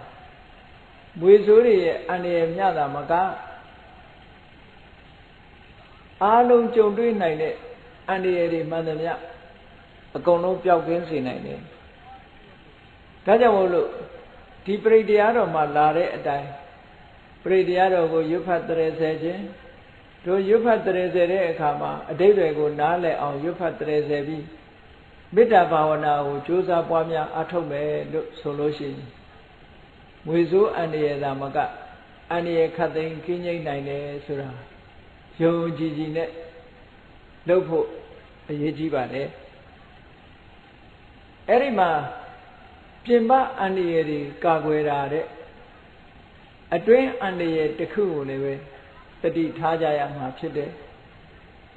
မွေဆိုးတွေရဲ့အန္တရာယ်မြတာမကအားလုံးကြုံတွေ့နိုင်တဲ့အန္တရာယ်တွေမှန်သမျှအကုန်လုံးပျောက်ကင်းစေနိုင်တယ်ဒါကြောင့်မို့လို့ဒီပရိတရားတော်မှာလာတဲ့အတိုင်းပရိတရားတော်ကိုရွတ်ဖတ်တရေဆယ်ခြင်းတို့ရွတ်ဖတ်တရေဆယ်တဲ့အခါမှာအတိတ်တွေကိုနားလည်အောင်ရွတ်ဖတ်တရေဆယ်ပြီးမေတ္တာဘာဝနာကိုကြိုးစားပွားများအားထုတ်မယ်လို့ဆိုလို့ရှိရင်မွေဆိုးအန္တရာယ်သာမကအန္တရာယ်ခတ်သိမ်းကင်းငြိမ်းနိုင်တယ်ဆိုတာယုံကြည်ကြည်နဲ့လုပ်ဖို့အရေးကြီးပါတယ်အဲ့ဒီမှာပြင်ပအန္တရာယ်တွေကာကွယ်တာတဲ့အတွင်းအန္တရာယ်တစ်ခုကိုလည်းပဲတတိထားကြရမှာဖြစ်တယ်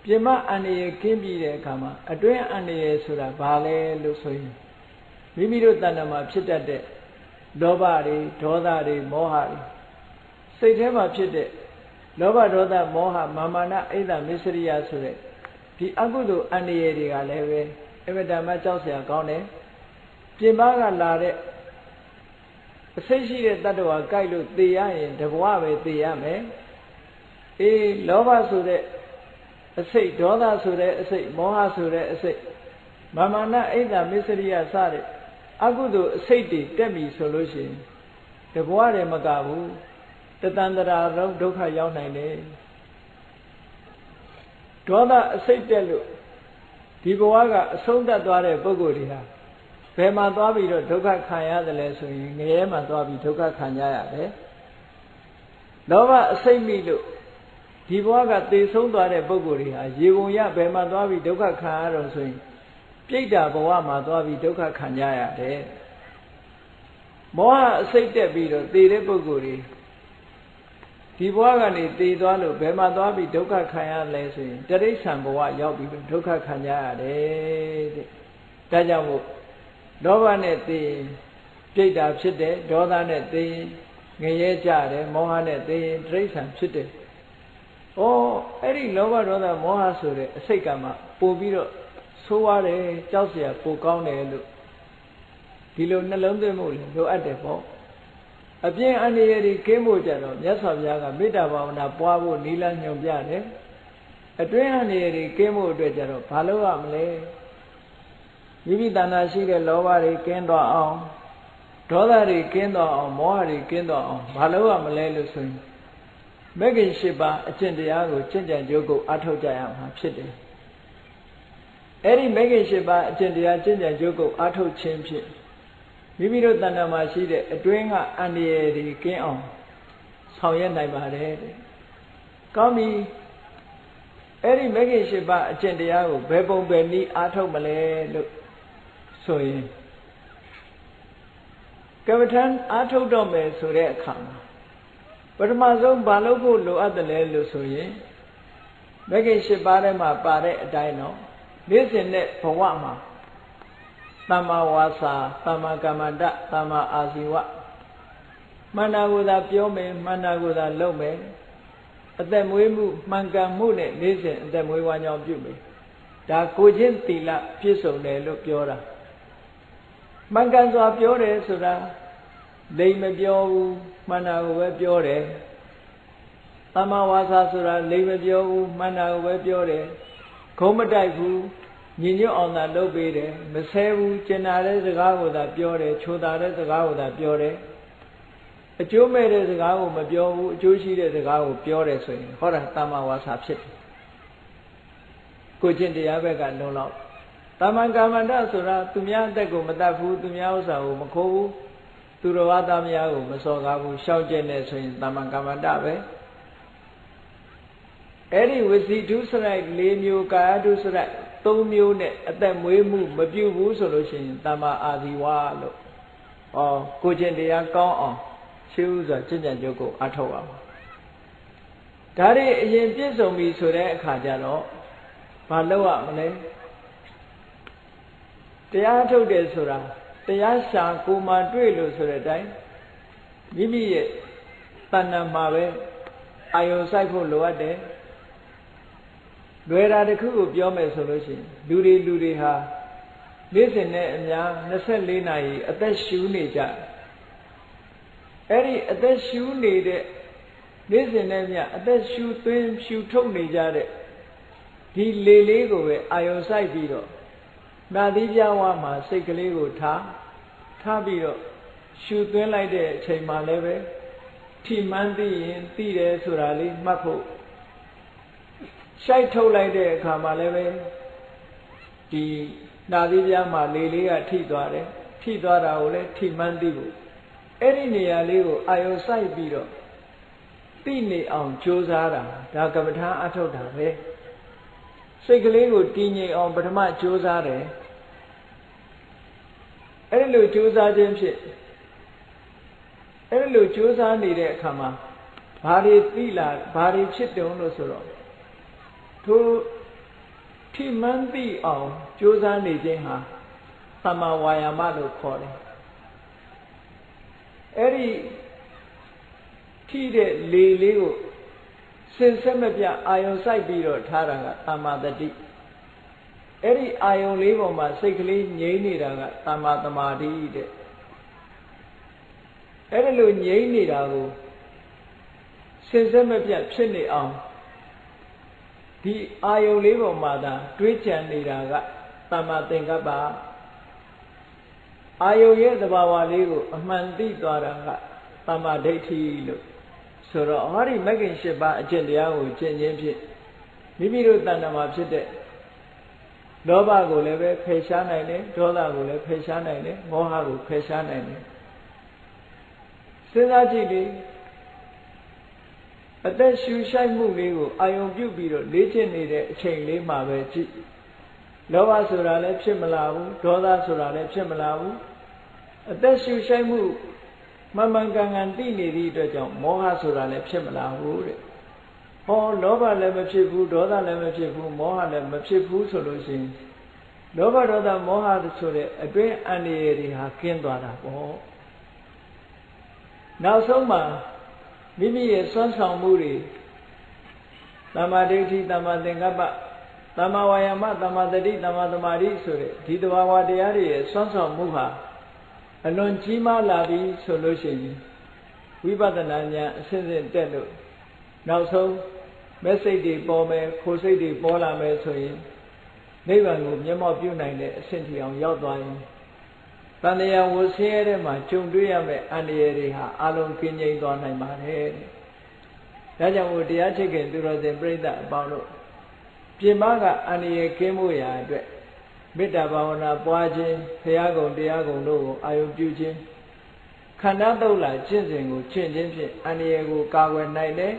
ပြင်ပအန္တရာယ်ကင်းပြီးတဲ့အခါမှာအတွင်းအန္တရာယ်ဆိုတာဘာလဲလို့ဆိုရင်မိမိတို့တဏ္ဍာမှာဖြစ်တတ်တဲ့လောဘတွေဒေါသတွေမောဟတွေစိတ်ထဲမှာဖြစ်တဲ့လောဘဒေါသမောဟမာမာနအိဒ္ဓမစ္စရိယဆိုတဲ့ဒီအကုသိုလ်အန္တရာယ်တွေကလည်းပဲအမတ္တမကြောက်စရာကောင်းတယ်ပြင်ပကလာတဲ့အစိတ်ရှိတဲ့တ attva ကြိုက်လို့သေရရင်တဘဝပဲသေရမယ်အေးလောဘဆိုတဲ့အစိတ်ဒေါသဆိုတဲ့အစိတ်မောဟဆိုတဲ့အစိတ်မာမာနအိဒ္ဓမစ္စရိယစတဲ့အကုသိုလ်အစိတ်တွေတက်ပြီဆိုလို့ရှိရင်တဘဝတည်းမကဘူးတတန္တရာလုံးဒုက္ခရောက်နိုင်တယ်ဒေါသအစိတ်တက်လို့ဒီဘဝကအဆုံးသတ်သွားတဲ့ပုဂ္ဂိုလ်တွေဟာဘယ်မှာသွားပြီးတော့ဒုက္ခခံရတယ်လဲဆိုရင်ငရဲမှာသွားပြီးဒုက္ခခံကြရတယ်လောဘအစိတ်မိလို့ဒီဘဝကသေဆုံးသွားတဲ့ပုဂ္ဂိုလ်တွေဟာရေပုံရဘယ်မှာသွားပြီးဒုက္ခခံရတော့ဆိုရင်ပြိတ္တာဘဝမှာသွားပြီးဒုက္ခခံကြရတယ်မောဟအစိတ်တက်ပြီးတော့သေတဲ့ပုဂ္ဂိုလ်တွေဒီဘဝကနေသေသွားလို့ဘယ်မှာသွားပြီးဒုက္ခခံရလဲဆိုရင်တိရစ္ဆာန်ဘဝရောက်ပြီးဒုက္ခခံကြရတယ်တဲ့ဒါကြောင့်မို့လောဘနဲ့သေရင်ပြိတ္တာဖြစ်တယ်ဒေါသနဲ့သေရင်ငရဲကြတယ်မောဟနဲ့သေရင်တိရစ္ဆာန်ဖြစ်တယ်ဩအဲ့ဒီလောဘဒေါသမောဟဆိုတဲ့အစိတ်ကမှပို့ပြီးတော့ဆိုးရတယ်ကြောက်เสียပိုကောင်းတယ်လို့ဒီလိုနှလုံးသွင်းမှုလိုအပ်တယ်ပေါ့အပြင်းအန္တရာယ်တွေကင်းဖို့ကြတော့မြတ်စွာဘုရားကမေတ္တာဘာဝနာပွားဖို့နိလညွှန်ပြတယ်အတွင်းအန္တရာယ်တွေကင်းဖို့အတွက်ကြတော့ဘာလုပ်ရမလဲမိမိတဏ္ဍာရှိတဲ့လောဘတွေကင်းသွားအောင်ဒေါသတွေကင်းသွားအောင်မောဟတွေကင်းသွားအောင်ဘာလုပ်ရမလဲလို့ဆိုရင်မဂ္ဂင်၈ပါးအကျင့်တရားကိုကျင့်ကြံကြိုးကိုအားထုတ်ကြရမှာဖြစ်တယ်အဲ့ဒီမဂ္ဂင်၈ပါးအကျင့်တရားကျင့်ကြံကြိုးကိုအားထုတ်ခြင်းဖြင့်မိမိတို့တဏ္ဍာမှာရှိတဲ့အတွင်းကအန္တရာယ်တွေကင်းအောင်ဆောင်ရွက်နိုင်ပါတယ်တဲ့။ကောင်းပြီအဲ့ဒီမဂ္ဂင်၈ပါးအကျင့်တရားကိုဘယ်ပုံဘယ်နည်းအားထုတ်မလဲလို့ဆိုရင်ကမ္မထံအားထုတ်တော့မယ်ဆိုတဲ့အခါမှာပထမဆုံးဘာလုပ်ဖို့လိုအပ်တယ်လဲလို့ဆိုရင်မဂ္ဂင်၈ပါးထဲမှာပါတဲ့အတိုင်းတော့နေ့စဉ်နဲ့ဘဝမှာသမ္မာဝါစာသမ္မာကမ္မန္တသမ္မာအာဇီဝ မှန်တာကိုသာပြောမယ်မှန်တာကိုသာလုပ်မယ်အသက်မွေးမှုမှန်ကန်မှုနဲ့နေ့စဉ်အသက်မွေးဝမ်းကြောင်းပြုမယ်ဒါကိုချင်းသီလပြည့်စုံတယ်လို့ပြောတာမှန်ကန်စွာပြောတယ်ဆိုတာလိမ်မပြောဘူးမှန်တာကိုပဲပြောတယ်သမ္မာဝါစာဆိုတာလိမ်မပြောဘူးမှန်တာကိုပဲပြောတယ်ခုံးမတိုက်ဘူးညီညွတ်အောင်သာလုပ်ပေးတယ်မဆဲဘူးကျင်နာတဲ့စကားကိုသာပြောတယ်ချိုတာတဲ့စကားကိုသာပြောတယ်အကျိုးမဲ့တဲ့စကားကိုမပြောဘူးအကျိုးရှိတဲ့စကားကိုပြောတယ်ဆိုရင်ဟောတာသမ္မာဝါစာဖြစ်တယ်ကိုကျင့်တရားဘက်ကလုံလောက်သမ္မာကမ္မန္တဆိုတာသူများအသက်ကိုမတတ်ဘူးသူများဥစ္စာကိုမခိုးဘူးသူတော်ဘာသားများကိုမစော်ကားဘူးရှောက်ကျင့်နေဆိုရင်သမ္မာကမ္မန္တပဲအဲ့ဒီဝစီဒုစရိုက်၄မျိုးကာယဒုစရိုက်၃မျိုးနဲ့အသက်မွေးမှုမပြုဘူးဆိုလို့ရှိရင်သမ္မာအာဇီဝလို့ကိုကျင့်တရားကောင်းအောင်ရှင်းဥစွာကျင့်ကြံကြုတ်ကိုအထောက်အောင်ဒါတွေအရင်ပြည့်စုံပြီဆိုတဲ့အခါကျတော့ဘာလုပ်ရမလဲတရားထုတ်တယ်ဆိုတာတရားရှာကိုမှတွေ့လို့ဆိုတဲ့အတိုင်းမိမိရဲ့တဏ္ဍာမှာပဲအာယုံစိုက်ဖို့လိုအပ်တယ်လွယ်တာတစ်ခုကိုပြောမယ်ဆိုလို့ရှိရင်လူတွေဟာနေ့စဉ်နဲ့အများ24နာရီအသက်ရှူနေကြအဲ့ဒီအသက်ရှူနေတဲ့နေ့စဉ်နဲ့မြအသက်ရှူသွင်းရှူထုတ်နေကြတဲ့ဒီလေလေးကိုပဲအာယုံစိုက်ပြီးတော့နာသီးပြဝါမှာစိတ်ကလေးကိုထားပြီးတော့ရှူသွင်းလိုက်တဲ့အချိန်မှလည်းပဲထိမှန်းသိရင်သိတယ်ဆိုတာလေးမှတ်ဖို့ရှိုက်ထုတ်လိုက်တဲ့အခါမှာလည်းပဲဒီနာသီးပြမှာလေလေးကထိသွားတယ်ထိသွားတာကိုလည်းထိမှန်းသိဖို့အဲ့ဒီနေရာလေးကိုအာယုံစိုက်ပြီးတော့သိနေအောင်ကြိုးစားတာဒါကမ္မထာအထုတ်တာပဲစိတ်ကလေးကိုတည်ငြိမ်အောင်ပထမကြိုးစားတယ်အဲ့ဒီလိုကြိုးစားခြင်းဖြင့်အဲ့ဒီလိုကြိုးစားနေတဲ့အခါမှာဘာတွေသိလာဘာတွေဖြစ်တုံးလို့ဆိုတော့ထိုထိမှန်းသိအောင်ကြိုးစားနေခြင်းဟာသမ္မာဝါယာမလို့ခေါ်တယ်အဲ့ဒီထိတဲ့လေလေးကိုစင်ဆက်မပြအာယုံစိုက်ပြီးတော့ထားတာကသမ္မာတတိအဲ့ဒီအာယုံလေးပေါ်မှာစိတ်ကလေးငြိမ့်နေတာကသမ္မာသမာဓိတဲ့အဲ့ဒီလိုငြိမ့်နေတာကိုစင်ဆက်မပြဖြစ်နေအောင်ဒီအာယုံလေးပေါ်မှာသာတွေးကြံနေတာကသမ္မာသင်္ကပ္ပအာယုံရဲ့သဘာဝလေးကိုအမှန်သိသွားတာကသမ္မာဒိဋ္ဌိလို့ဆိုတော့ဟောဒီမဂ္ဂင်၈ပါးအကျင့်တရားကိုကျင့်ခြင်းဖြင့်မိမိတို့တဏ္ဍာမှာဖြစ်တဲ့လောဘကိုလည်းပဲဖယ်ရှားနိုင်တယ်ဒေါသကိုလည်းဖယ်ရှားနိုင်တယ်မောဟကိုဖယ်ရှားနိုင်တယ်စဉ်းစားကြည့်လေအသက်ရှူရှိုက်မှုလေးကိုအာယုံပြုပြီးတော့လေ့ကျင့်နေတဲ့အချိန်လေးမှာပဲကြည့်လောဘဆိုတာလည်းဖြစ်မလာဘူးဒေါသဆိုတာလည်းဖြစ်မလာဘူးအသက်ရှူရှိုက်မှုမှန်မှန်ကန်ကန်သိနေသည့်အတွက်ကြောင့်မောဟဆိုတာလည်းဖြစ်မလာဘူးတဲ့ဟောလောဘလည်းမဖြစ်ဘူးဒေါသလည်းမဖြစ်ဘူးမောဟလည်းမဖြစ်ဘူးဆိုလို့ရှိရင်လောဘဒေါသမောဟဆိုတဲ့အတွင်းအန္တရာယ်တွေဟာကင်းသွားတာပေါ့နောက်ဆုံးမှာမိမိရဲ့စွမ်းဆောင်မှုတွေသမ္မာဒိဋ္ဌိသမ္မာသင်္ကပ္ပသမ္မာဝါယာမသမ္မာတတိသမ္မာသမာဓိဆိုတဲ့ဒီသဘာဝတရားတွေရဲ့စွမ်းဆောင်မှုဟာအလွန်ကြီးမားလာပြီဆိုလို့ရှိရင်ဝိပဿနာဉာဏ်အစဉ်စဉ်တက်လို့နောက်ဆုံးမဲ့စိတ်တွေပေါ်မယ်ခိုစိတ်တွေပေါ်လာမယ်ဆိုရင်နိဗ္ဗာန်ကိုမျက်မှောက်ပြုနိုင်တဲ့အဆင့်ထိအောင်ရောက်သွားရင်တဏှာဝဆင်းရဲတဲ့မှာကြုံတွေ့ရမယ့်အန္တရာယ်တွေဟာအလုံးကင်းငြိမ်းသွားနိုင်ပါတယ်။ဒါကြောင့်မို့တရားချစ်ခင်သူတော်စင်ပြိဿအပေါင်းတို့ပြင်ပကအန္တရာယ်ကင်းဖို့ရာအတွက်မေတ္တာဘာဝနာပွားခြင်းဘုရားကုံတရားကုံတို့ကိုအာယုပြုခြင်းခန္ဓာသုတ်လာကျင့်စဉ်ကိုကျင့်ခြင်းဖြင့်အန္တရာယ်ကိုကာကွယ်နိုင်တယ်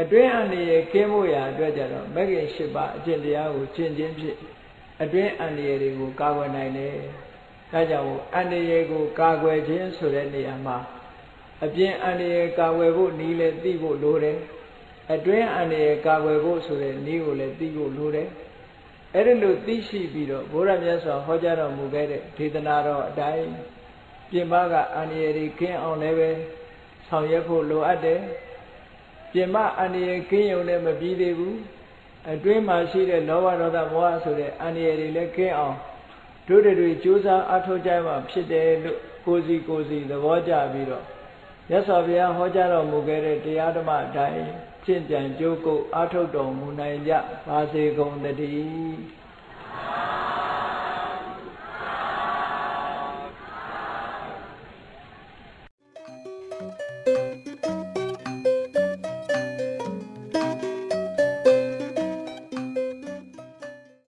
အတွင်းအန္တရာယ်ကင်းဖို့ရာအတွက်ကြတော့မဂ္ဂင်၈ပါးအကျင့်တရားကိုကျင့်ခြင်းဖြင့်အတွင်းအန္တရာယ်တွေကိုကာကွယ်နိုင်တယ်ဒါကြောင့်အန္တရာယ်ကိုကာကွယ်ခြင်းဆိုတဲ့နေရာမှာအပြင်အန္တရာယ်ကာကွယ်ဖို့နည်းလည်းသိဖို့လိုတယ်အတွင်းအန္တရာယ်ကာကွယ်ဖို့ဆိုတဲ့နည်းကိုလည်းသိဖို့လိုတယ်အဲ့ဒီလိုသိရှိပြီးတော့ဘုရားမြတ်စွာဟောကြားတော်မူခဲ့တဲ့ဒေသနာတော်အတိုင်းပြင်ပကအန္တရာယ်တွေကင်းအောင်လည်းပဲ ဆောင်ရွက်ဖို့လိုအပ်တယ်ပြင်မအန္တရာယ်ကင်းရုံနဲ့မပြီးသေးဘူးအတွင်းမှာရှိတဲ့လောဘဒေါသမောဟဆိုတဲ့အန္တရာယ်တွေလည်းကင်းအောင်တို့တွေကြိုးစားအားထုတ်ကြမှာဖြစ်တယ်လို့ကိုယ်စီသဘောကျပြီးတော့မြတ်စွာဘုရားဟောကြားတော်မူခဲ့တဲ့တရားဓမ္မအတိုင်းကျင့်ကြံကြိုးကုပ်အားထုတ်တော်မူနိုင်ကြပါစေကုန်သတည်း